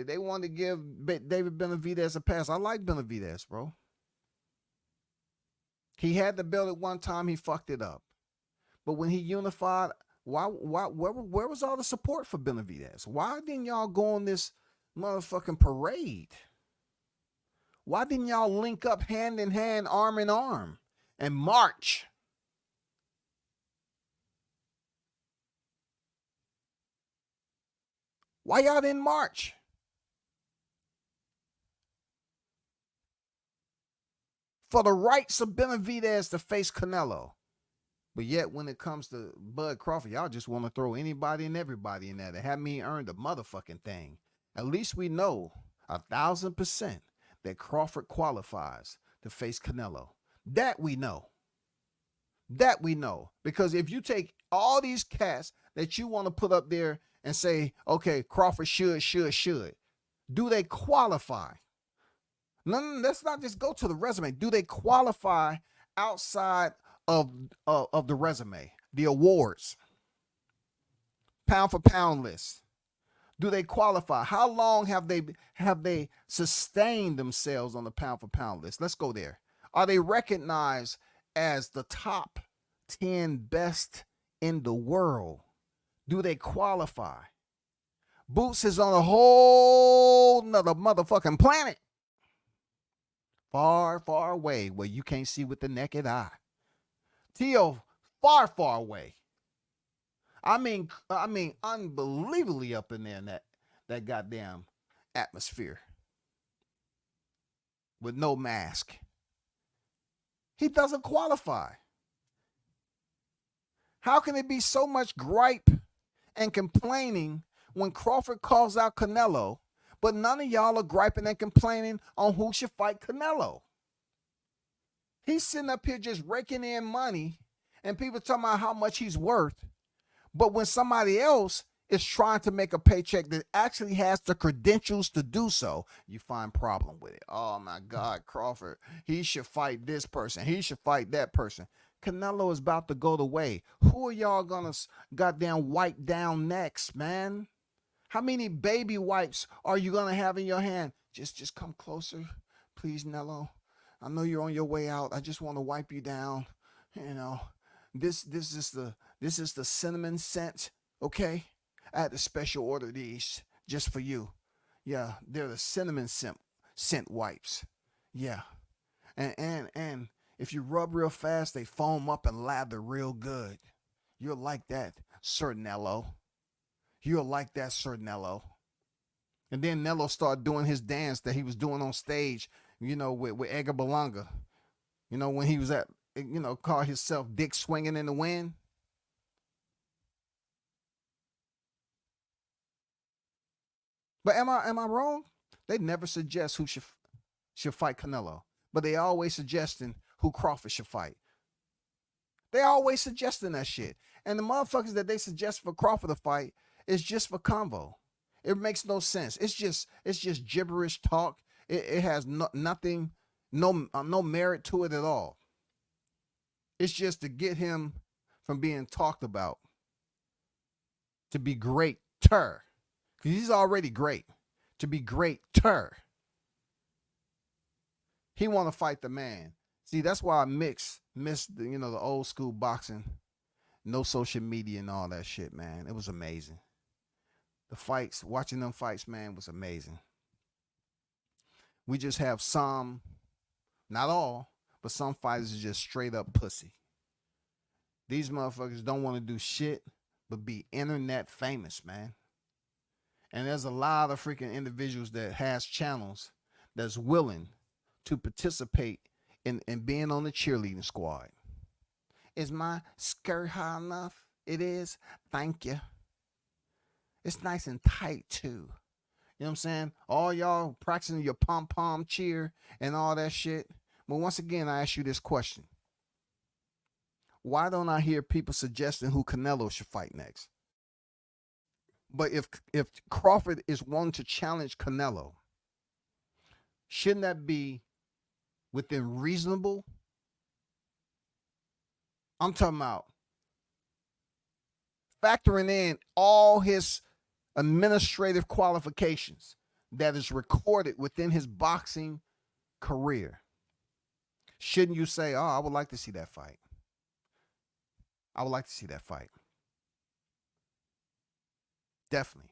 They want to give David Benavidez a pass. I like Benavidez, bro. He had the belt at one time. He fucked it up. But when he unified, where was all the support for Benavidez? Why didn't y'all go on this motherfucking parade? Why didn't y'all link up hand in hand, arm in arm, and march? Why y'all didn't march? For the rights of Benavidez to face Canelo. But yet, when it comes to Bud Crawford, y'all just want to throw anybody and everybody in there that haven't even earned a motherfucking thing. At least we know 1,000% that Crawford qualifies to face Canelo. That we know. That we know. Because if you take all these cats that you want to put up there and say, okay, Crawford should, do they qualify? No, let's not just go to the resume. Do they qualify outside of the resume, the awards, pound for pound list? Do they qualify? How long have they sustained themselves on the pound for pound list? Let's go there. Are they recognized as the top 10 best in the world? Do they qualify? Boots is on a whole nother motherfucking planet, far, far away, where you can't see with the naked eye. Teo, far, far away. I mean, unbelievably up in there in that goddamn atmosphere with no mask. He doesn't qualify. How can it be so much gripe and complaining when Crawford calls out Canelo, but none of y'all are griping and complaining on who should fight Canelo? He's sitting up here just raking in money and people talking about how much he's worth. But when somebody else is trying to make a paycheck that actually has the credentials to do so, you find problem with it. Oh my God, Crawford, he should fight this person. He should fight that person. Canelo is about to go the way. Who are y'all gonna goddamn wipe down next, man? How many baby wipes are you gonna have in your hand? Just come closer, please, Nello. I know you're on your way out. I just want to wipe you down. You know, this is the cinnamon scent. Okay, I had to special order these just for you. Yeah, they're the cinnamon scent wipes. Yeah, and if you rub real fast, they foam up and lather real good. You'll like that, Sir Nello. You'll like that, Sir Nello. And then Nello started doing his dance that he was doing on stage, with Edgar Berlanga. When he was at, called himself Dick Swinging in the Wind. But am I wrong? They never suggest who should fight Canelo, but they always suggesting who Crawford should fight. They always suggesting that shit, and the motherfuckers that they suggest for Crawford to fight is just for convo. It makes no sense. It's just gibberish talk. It has nothing, no merit to it at all. It's just to get him from being talked about to be greater. Because he's already great. To be greater. He want to fight the man. See, that's why I miss the old school boxing, no social media and all that shit, man. It was amazing. The fights, watching them fights, man, was amazing. We just have some, not all, but some fighters are just straight up pussy. These motherfuckers don't want to do shit but be internet famous, man. And there's a lot of freaking individuals that has channels that's willing to participate in being on the cheerleading squad. Is my skirt high enough? It is. Thank you. It's nice and tight too. You know what I'm saying? All y'all practicing your pom-pom cheer and all that shit. But once again, I ask you this question. Why don't I hear people suggesting who Canelo should fight next? But if Crawford is wanting to challenge Canelo, shouldn't that be within reasonable? I'm talking about factoring in all his administrative qualifications that is recorded within his boxing career. Shouldn't you say, I would like to see that fight? I would like to see that fight. Definitely.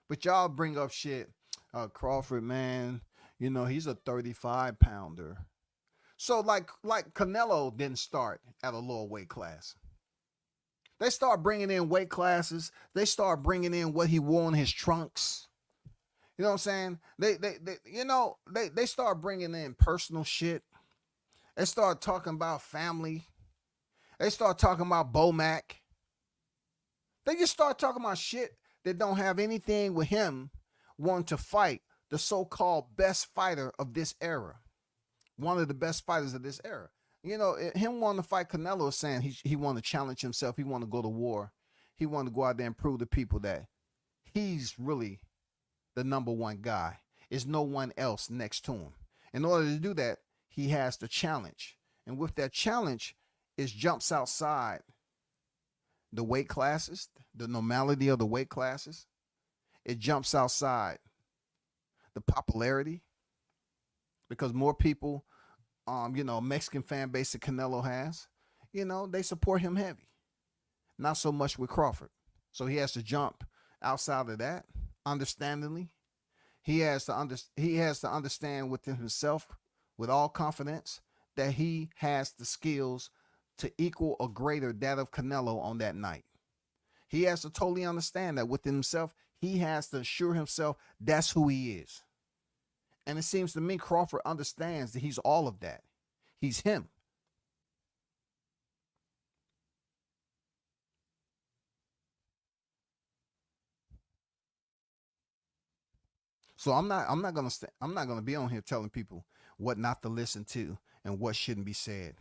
But y'all bring up shit. Crawford, man, he's a 35-pounder. So like Canelo didn't start at a lower weight class. They start bringing in weight classes. They start bringing in what he wore in his trunks. You know what I'm saying? They start bringing in personal shit. They start talking about family. They start talking about Bomac. They just start talking about shit that don't have anything with him wanting to fight the so-called best fighter of this era. One of the best fighters of this era. Him wanting to fight Canelo is saying he want to challenge himself. He want to go to war. He want to go out there and prove to people that he's really the number one guy. There's no one else next to him. In order to do that, he has to challenge. And with that challenge, it jumps outside the weight classes, the normality of the weight classes. It jumps outside the popularity because more people, Mexican fan base that Canelo has, they support him heavy. Not so much with Crawford. So he has to jump outside of that, understandingly. He has to understand within himself, with all confidence, that he has the skills to equal or greater that of Canelo on that night. He has to totally understand that within himself, he has to assure himself that's who he is. And it seems to me Crawford understands that he's all of that. He's him. So I'm not gonna be on here telling people what not to listen to and what shouldn't be said.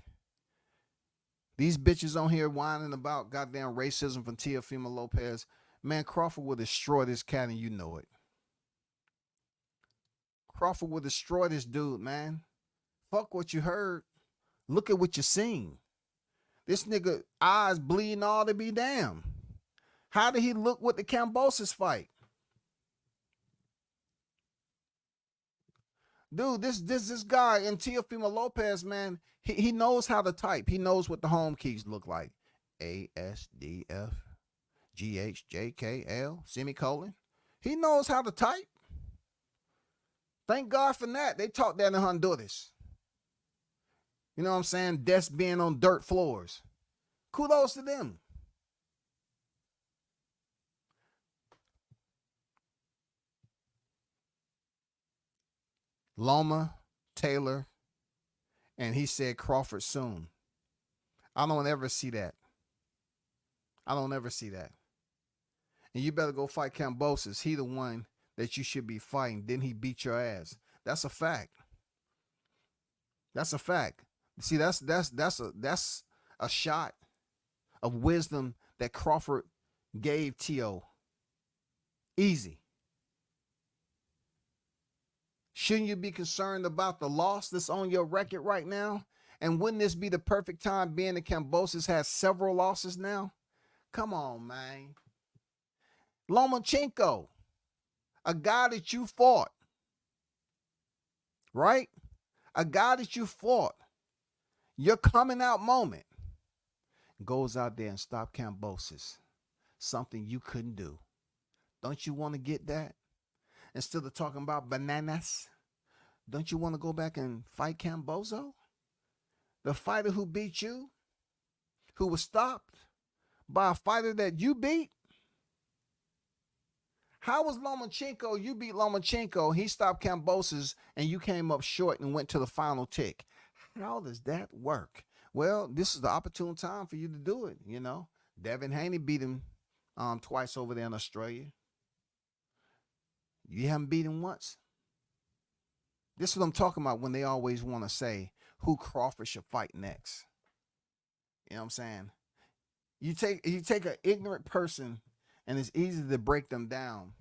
These bitches on here whining about goddamn racism from Teofimo Lopez. Man, Crawford will destroy this cat and you know it. Crawford will destroy this dude, man. Fuck what you heard. Look at what you're seeing. This nigga eyes bleeding all to be damned. How did he look with the Kambosos fight? Dude, this guy in Teofimo Lopez, man, he knows how to type. He knows what the home keys look like. ASDF GHJKL semicolon. He knows how to type. Thank God for that. They taught that in Honduras. You know what I'm saying? Desks being on dirt floors. Kudos to them. Loma, Taylor, and he said Crawford soon. I don't ever see that. I don't ever see that. And you better go fight Kambosos. He the one that you should be fighting. Didn't he beat your ass? That's a fact. That's a fact. See, that's a shot of wisdom that Crawford gave Teo. Easy. Shouldn't you be concerned about the loss that's on your record right now? And wouldn't this be the perfect time, being that Kambosos has several losses now? Come on, man. Lomachenko, a guy that you fought, right? A guy that you fought, your coming out moment, goes out there and stop Kambosos. Something you couldn't do. Don't you want to get that? Instead of talking about bananas, don't you want to go back and fight Kambosos? The fighter who beat you, who was stopped by a fighter that you beat? How was Lomachenko? You beat Lomachenko, he stopped Kambosos, and you came up short and went to the final tick. How does that work? Well, this is the opportune time for you to do it, you know. Devin Haney beat him twice over there in Australia. You haven't beat him once. This is what I'm talking about when they always want to say who Crawford should fight next. You know what I'm saying? You take an ignorant person, and it's easy to break them down,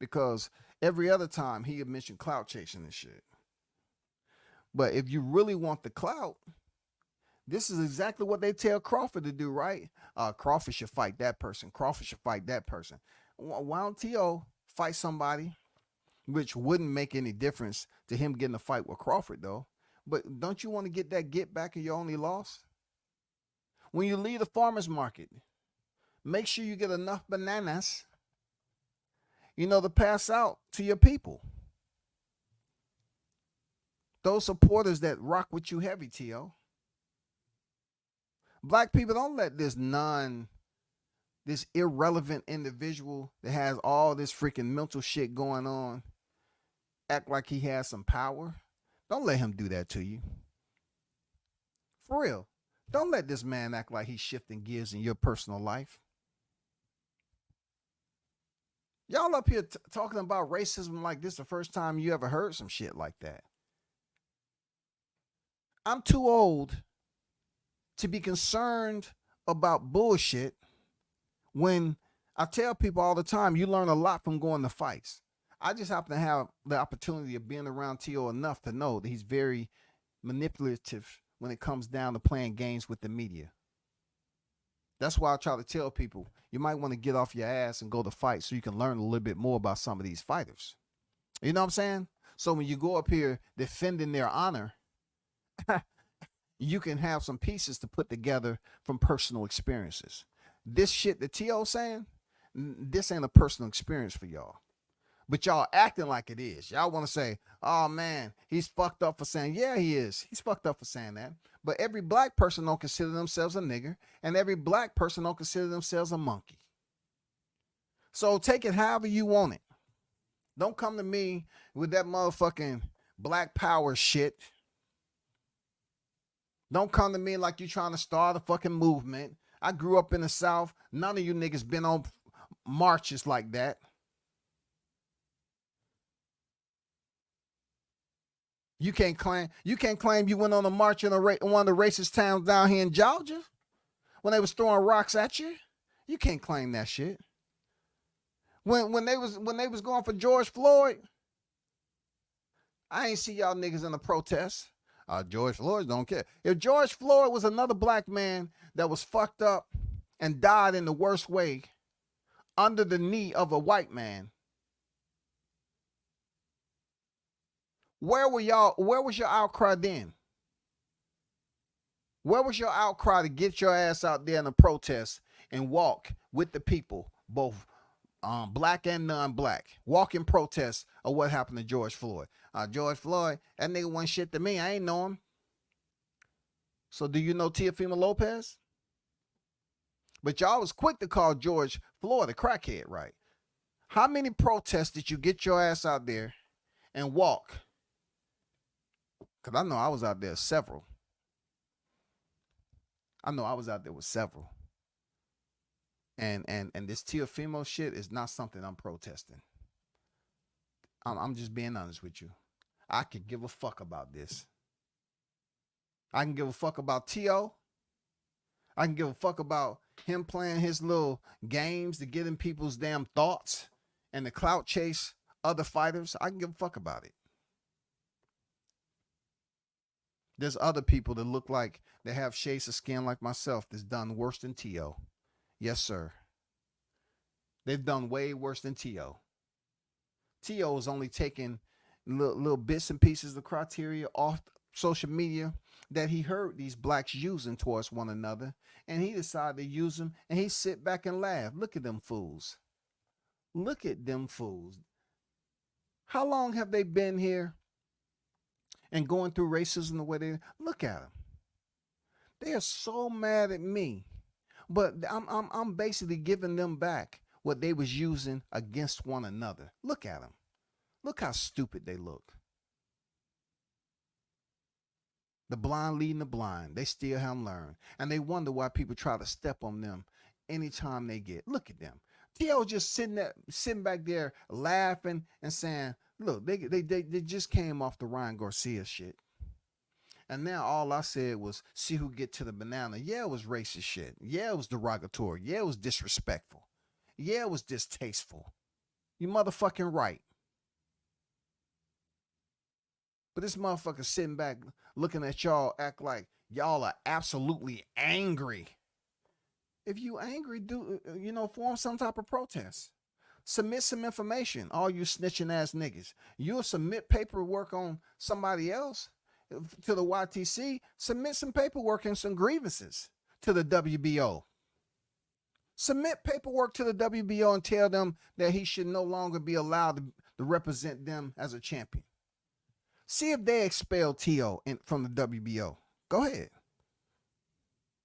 because every other time he had mentioned clout chasing and shit. But if you really want the clout, this is exactly what they tell Crawford to do, right? Crawford should fight that person. Crawford should fight that person. Why don't Teo fight somebody, which wouldn't make any difference to him getting a fight with Crawford, though? But don't you want to get that get back of your only loss? When you leave the farmer's market, make sure you get enough bananas, you know, to pass out to your people. Those supporters that rock with you heavy, Teo. Black people, don't let this irrelevant individual that has all this freaking mental shit going on act like he has some power. Don't let him do that to you. For real. Don't let this man act like he's shifting gears in your personal life. Y'all up here talking about racism like this the first time you ever heard some shit like that. I'm too old to be concerned about bullshit when I tell people all the time, you learn a lot from going to fights. I just happen to have the opportunity of being around Teo enough to know that he's very manipulative when it comes down to playing games with the media. That's why I try to tell people, you might want to get off your ass and go to fight so you can learn a little bit more about some of these fighters. You know what I'm saying? So when you go up here defending their honor, you can have some pieces to put together from personal experiences. This shit that Teo's saying, this ain't a personal experience for y'all. But y'all acting like it is. Y'all want to say, oh man, he's fucked up for saying, yeah, he is. He's fucked up for saying that. But every black person don't consider themselves a nigger, and every black person don't consider themselves a monkey. So take it however you want it. Don't come to me with that motherfucking black power shit. Don't come to me like you trying to start a fucking movement. I grew up in the South. None of you niggas been on marches like that. You can't claim you went on a march in one of the racist towns down here in Georgia when they was throwing rocks at you. You can't claim that shit. When they was going for George Floyd, I ain't see y'all niggas in the protest. George Floyd don't care. If George Floyd was another black man that was fucked up and died in the worst way under the knee of a white man, where was your outcry then? Where was your outcry to get your ass out there in a protest and walk with the people, both black and non-black, walk in protest of what happened to George Floyd? George Floyd, that nigga wasn't shit to me. I ain't know him. So do you know Teofimo Lopez? But y'all was quick to call George Floyd a crackhead, right? How many protests did you get your ass out there and walk? Because I know I was out there several. I know I was out there with several. And this Teofimo shit is not something I'm protesting. I'm just being honest with you. I could give a fuck about this. I can give a fuck about Teo. I can give a fuck about him playing his little games to get in people's damn thoughts and to clout chase other fighters. I can give a fuck about it. There's other people that look like they have shades of skin like myself that's done worse than Teo. Yes, sir. They've done way worse than Teo. Teo is only taking little bits and pieces of criteria off social media that he heard these blacks using towards one another, and he decided to use them, and he sit back and laugh. Look at them fools. Look at them fools. How long have they been here and going through racism the way they look at them? They are so mad at me, but I'm basically giving them back what they was using against one another. Look at them. Look how stupid they look. The blind leading the blind. They still haven't learned. And they wonder why people try to step on them anytime they get. Look at them. T.O. just sitting back there laughing and saying, look, they just came off the Ryan Garcia shit. And now all I said was, see who get to the banana. Yeah, it was racist shit. Yeah, it was derogatory. Yeah, it was disrespectful. Yeah, it was distasteful. You motherfucking right. But this motherfucker sitting back looking at y'all act like y'all are absolutely angry. If you angry, form some type of protest. Submit some information, all you snitching ass niggas. You'll submit paperwork on somebody else to the YTC. Submit some paperwork and some grievances to the WBO. Submit paperwork to the WBO and tell them that he should no longer be allowed to represent them as a champion. See if they expel T.O. from the WBO. Go ahead.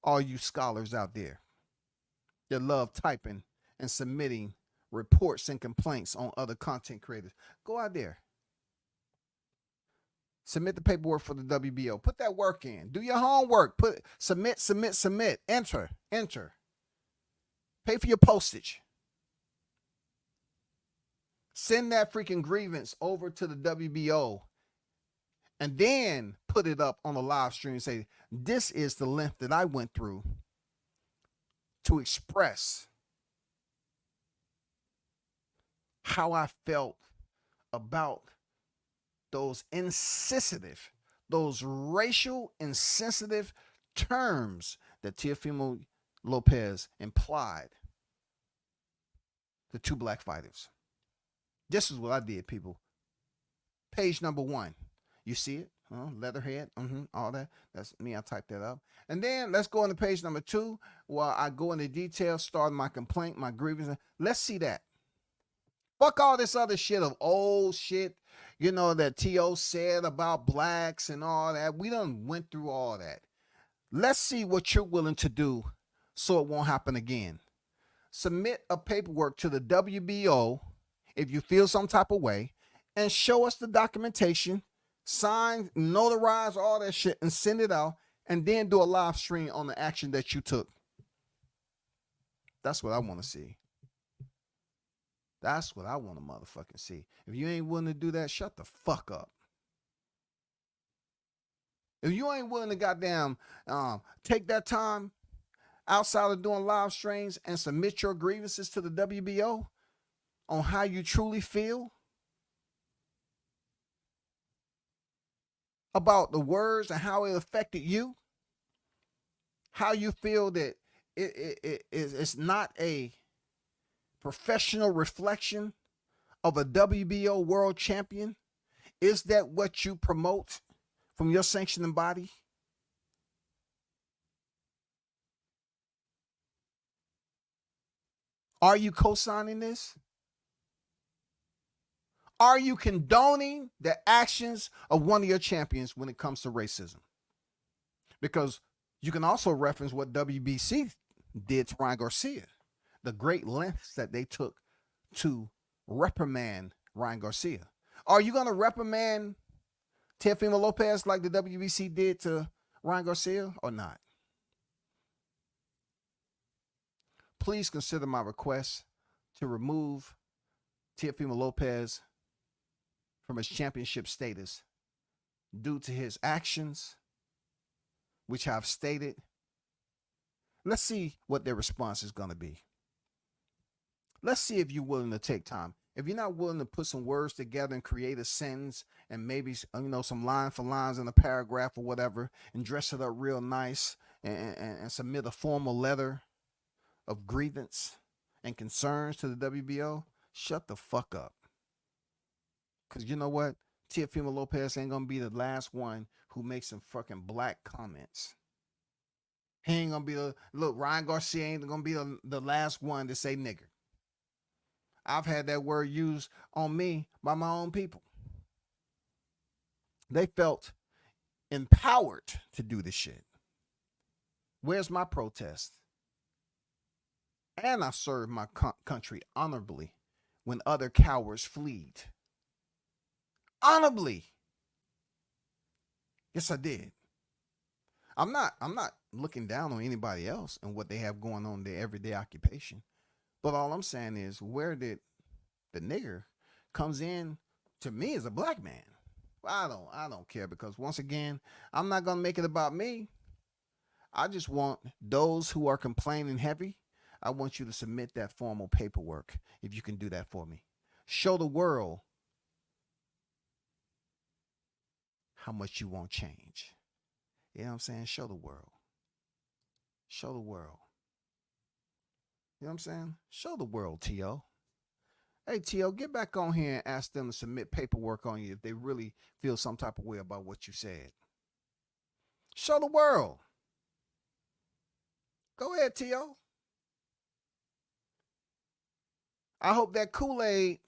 All you scholars out there that love typing and submitting reports and complaints on other content creators, go out there. Submit the paperwork for the WBO. Put that work in. Do your homework. Submit. Enter. Pay for your postage. Send that freaking grievance over to the WBO. And then put it up on a live stream and say, this is the length that I went through to express how I felt about those racial insensitive terms that Teofimo Lopez implied to two black fighters. This is what I did, people. Page number 1. You see it? Leatherhead, all that. That's me. I typed that up. And then let's go on to page number 2 where I go into details, start my complaint, my grievance. Let's see that. Fuck all this other shit of old shit, that T.O. said about blacks and all that. We done went through all that. Let's see what you're willing to do so it won't happen again. Submit a paperwork to the WBO if you feel some type of way and show us the documentation. Sign, notarize all that shit and send it out, and then do a live stream on the action that you took. That's what I want to see. That's what I want to motherfucking see. If you ain't willing to do that, shut the fuck up. If you ain't willing to goddamn take that time outside of doing live streams and submit your grievances to the WBO on how you truly feel, about the words and how it affected you, how you feel that it's not a professional reflection of a WBO world champion? Is that what you promote from your sanctioning body? Are you co-signing this? Are you condoning the actions of one of your champions when it comes to racism? Because you can also reference what WBC did to Ryan Garcia, the great lengths that they took to reprimand Ryan Garcia. Are you going to reprimand Teofimo Lopez like the WBC did to Ryan Garcia or not? Please consider my request to remove Teofimo Lopez from his championship status due to his actions, which I've stated. Let's see what their response is going to be. Let's see if you're willing to take time. If you're not willing to put some words together and create a sentence and maybe some line for lines in a paragraph or whatever and dress it up real nice and submit a formal letter of grievance and concerns to the WBO, shut the fuck up. Because you know what? Teofimo Lopez ain't going to be the last one who makes some fucking black comments. He ain't going to be Ryan Garcia ain't going to be the last one to say nigger. I've had that word used on me by my own people. They felt empowered to do this shit. Where's my protest? And I served my country honorably when other cowards fled. Honorably. Yes, I did. I'm not looking down on anybody else and what they have going on in their everyday occupation. But all I'm saying is, where did the nigger comes in to me as a black man? Well, I don't care, because once again, I'm not gonna make it about me. I just want those who are complaining heavy, I want you to submit that formal paperwork if you can do that for me. Show the world how much you want change. You know what I'm saying? Show the world. Show the world. You know what I'm saying? Show the world, T.O. Hey, T.O., get back on here and ask them to submit paperwork on you if they really feel some type of way about what you said. Show the world. Go ahead, T.O. I hope that Kool-Aid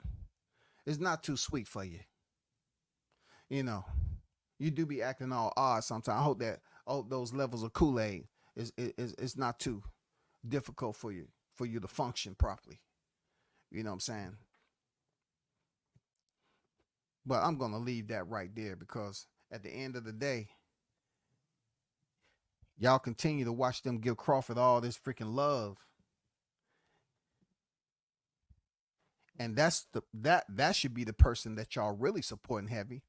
is not too sweet for you. You know, you do be acting all odd sometimes. I hope that those levels of Kool-Aid is not too difficult for you to function properly. You know what I'm saying? But I'm going to leave that right there, because at the end of the day, y'all continue to watch them give Crawford all this freaking love. And that should be the person that y'all really supporting heavy.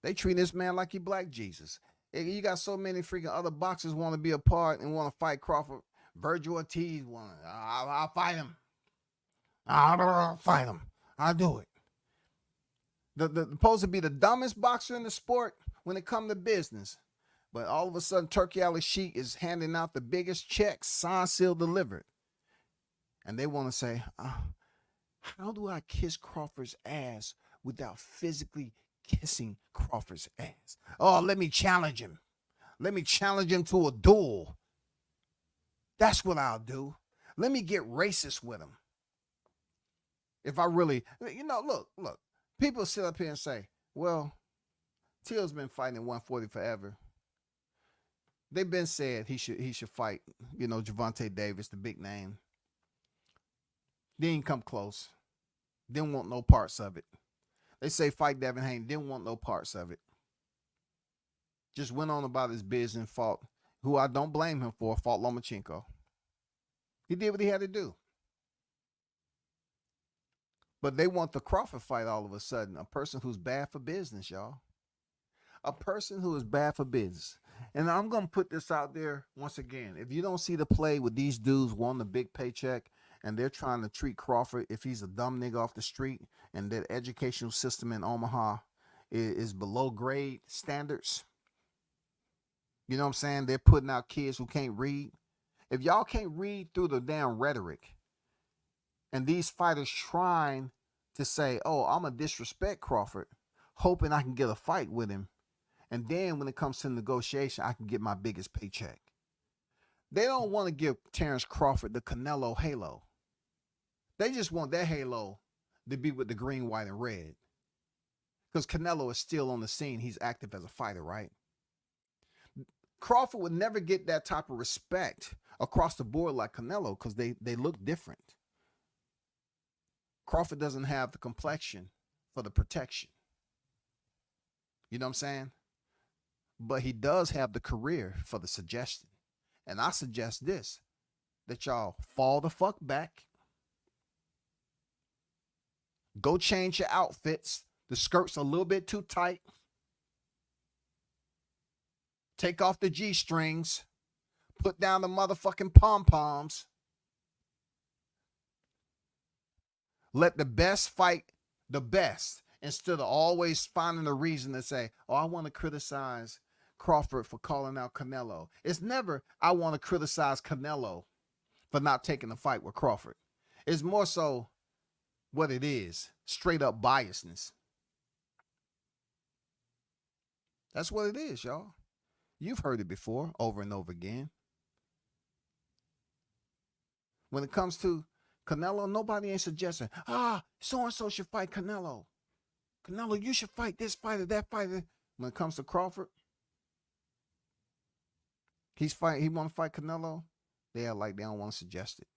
They treat this man like he Black Jesus. You got so many freaking other boxers want to be a part and want to fight Crawford. Virgil Ortiz I'll fight him. I'll fight him. I'll do it. The supposed to be the dumbest boxer in the sport when it come to business. But all of a sudden, Turkey Ali Sheik is handing out the biggest checks, signed, sealed, delivered. And they want to say, how do I kiss Crawford's ass without physically kissing Crawford's ass? Oh, let me challenge him. Let me challenge him to a duel. That's what I'll do. Let me get racist with him. If I really, look, people sit up here and say, well, Till's been fighting at 140 forever. They've been said he should fight, Gervonta Davis, the big name. Didn't come close. Didn't want no parts of it. They say fight Devin Haney. Didn't want no parts of it. Just went on about his business and fought, who I don't blame him for, fought Lomachenko. He did what he had to do. But they want the Crawford fight all of a sudden. A person who's bad for business, y'all. A person who is bad for business. And I'm going to put this out there once again. If you don't see the play with these dudes wanting a big paycheck and they're trying to treat Crawford if he's a dumb nigga off the street, and that educational system in Omaha is below grade standards. You know what I'm saying? They're putting out kids who can't read. If y'all can't read through the damn rhetoric, and these fighters trying to say, oh, I'm going to disrespect Crawford, hoping I can get a fight with him, and then when it comes to negotiation, I can get my biggest paycheck. They don't want to give Terrence Crawford the Canelo halo. They just want that halo to be with the green, white, and red. Because Canelo is still on the scene. He's active as a fighter, right? Crawford would never get that type of respect across the board like Canelo because they look different. Crawford doesn't have the complexion for the protection. You know what I'm saying? But he does have the career for the suggestion. And I suggest this, that y'all fall the fuck back. Go change your outfits. The skirt's a little bit too tight. Take off the G-strings. Put down the motherfucking pom-poms. Let the best fight the best instead of always finding a reason to say, oh, I want to criticize Crawford for calling out Canelo. It's never, I want to criticize Canelo for not taking the fight with Crawford. It's more so what it is, straight up biasness. That's what it is, y'all. You've heard it before, over and over again. When it comes to Canelo, nobody ain't suggesting, so-and-so should fight Canelo. Canelo, you should fight this fighter, that fighter. When it comes to Crawford, he want to fight Canelo. They are like, they don't want to suggest it.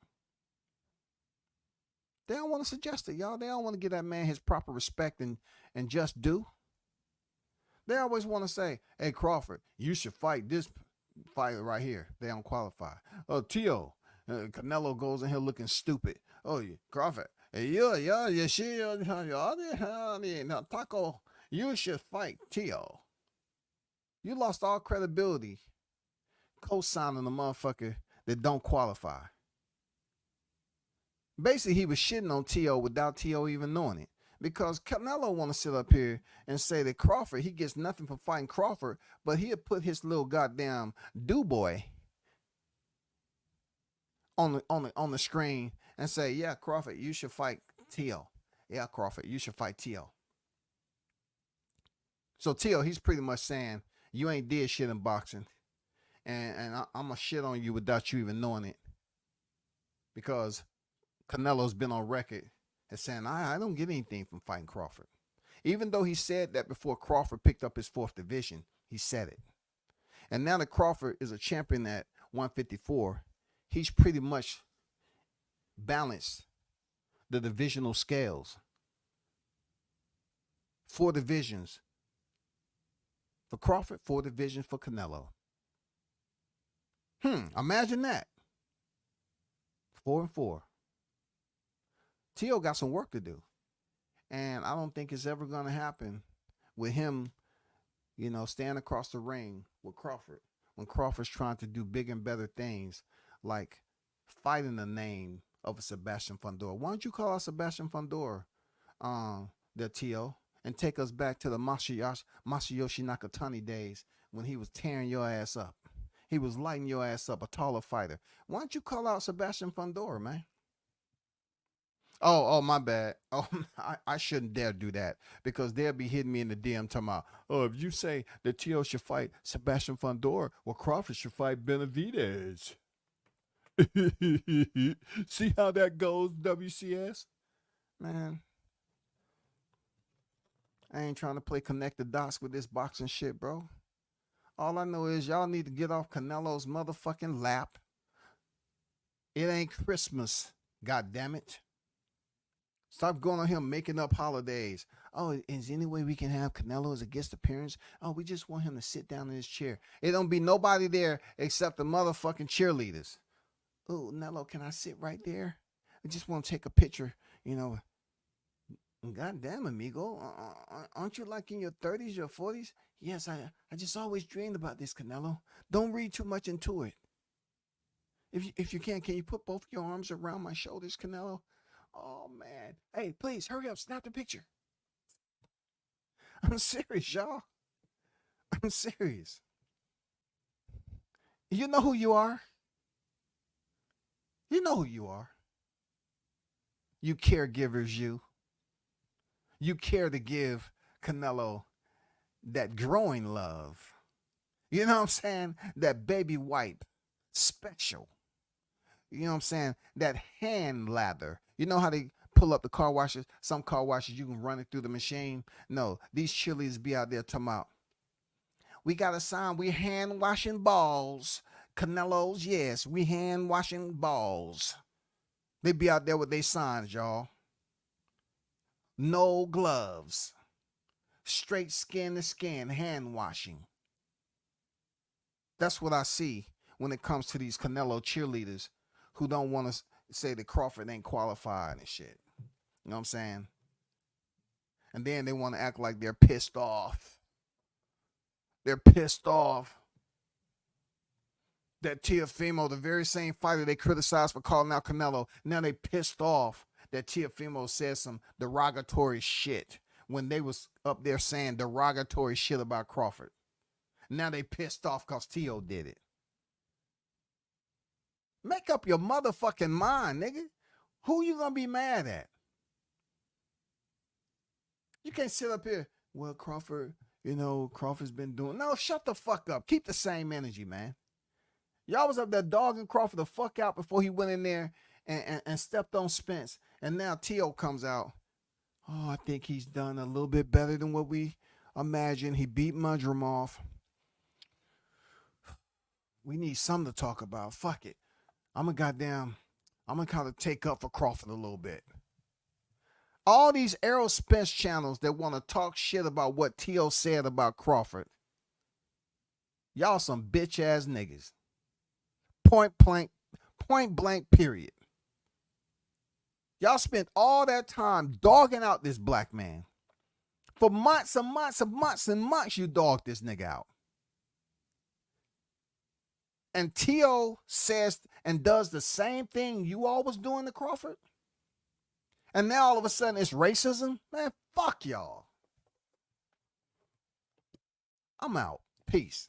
They don't want to suggest it, y'all. They don't want to give that man his proper respect and just due. They always want to say, hey, Crawford, you should fight this fighter right here. They don't qualify. Oh, Tio, Canelo goes in here looking stupid. Oh, Crawford, Taco, you should fight Tio. You lost all credibility co-signing a motherfucker that don't qualify. Basically, he was shitting on Tio without Tio even knowing it. Because Canelo want to sit up here and say that Crawford, he gets nothing for fighting Crawford, but he'll put his little goddamn do-boy on the screen and say, yeah, Crawford, you should fight Tio. Yeah, Crawford, you should fight Tio. So Tio, he's pretty much saying, you ain't did shit in boxing. And I'm going to shit on you without you even knowing it. Because Canelo's been on record as saying, I don't get anything from fighting Crawford. Even though he said that before Crawford picked up his fourth division, he said it. And now that Crawford is a champion at 154, he's pretty much balanced the divisional scales. 4 divisions for Crawford, 4 divisions for Canelo. Imagine that. 4-4. Tio got some work to do. And I don't think it's ever going to happen with him, standing across the ring with Crawford. When Crawford's trying to do big and better things, like fighting the name of a Sebastian Fundora. Why don't you call out Sebastian Fundora, the Tio, and take us back to the Masayoshi Nakatani days when he was tearing your ass up. He was lighting your ass up, a taller fighter. Why don't you call out Sebastian Fundora, man? Oh, my bad. Oh, I shouldn't dare do that because they'll be hitting me in the DM talking about, if you say that Tio should fight Sebastian Fundora, well, Crawford should fight Benavidez. See how that goes, WCS? Man, I ain't trying to play connect the dots with this boxing shit, bro. All I know is y'all need to get off Canelo's motherfucking lap. It ain't Christmas, goddammit. Stop going on here making up holidays. Oh, is there any way we can have Canelo as a guest appearance? Oh, we just want him to sit down in his chair. It don't be nobody there except the motherfucking cheerleaders. Oh, Nello, can I sit right there? I just want to take a picture, God damn, amigo. Aren't you like in your 30s or 40s? Yes, I just always dreamed about this, Canelo. Don't read too much into it. If you can you put both your arms around my shoulders, Canelo? Oh, man. Hey, please, hurry up. Snap the picture. I'm serious, y'all. I'm serious. You know who you are? You know who you are. You caregivers, you. You care to give Canelo that growing love. You know what I'm saying? That baby wipe special. You know what I'm saying? That hand lather. You know how they pull up the car washes? Some car washes, you can run it through the machine. No, these chilies be out there talking about, we got a sign, we hand washing balls. Canelos, yes, we hand washing balls. They be out there with their signs, y'all. No gloves. Straight skin to skin, hand washing. That's what I see when it comes to these Canelo cheerleaders who don't want to say that Crawford ain't qualified and shit. You know what I'm saying? And then they want to act like they're pissed off. They're pissed off that Teofimo, the very same fighter they criticized for calling out Canelo, now they pissed off that Teofimo said some derogatory shit when they was up there saying derogatory shit about Crawford. Now they pissed off because Teo did it. Make up your motherfucking mind, nigga. Who you gonna be mad at? You can't sit up here, well, Crawford, you know, Crawford's been doing. No, shut the fuck up. Keep the same energy, man. Y'all was up there dogging Crawford the fuck out before he went in there and stepped on Spence. And now Teo comes out. Oh, I think he's done a little bit better than what we imagined. He beat Mudrimov. We need something to talk about. Fuck it. I'm gonna kind of take up for Crawford a little bit. All these Errol Spence channels that want to talk shit about what Teo said about Crawford. Y'all some bitch ass niggas. Point blank, period. Y'all spent all that time dogging out this black man. For months and months and months and months, you dogged this nigga out. And Teo says and does the same thing you all was doing to Crawford. And now all of a sudden it's racism? Man, fuck y'all. I'm out. Peace.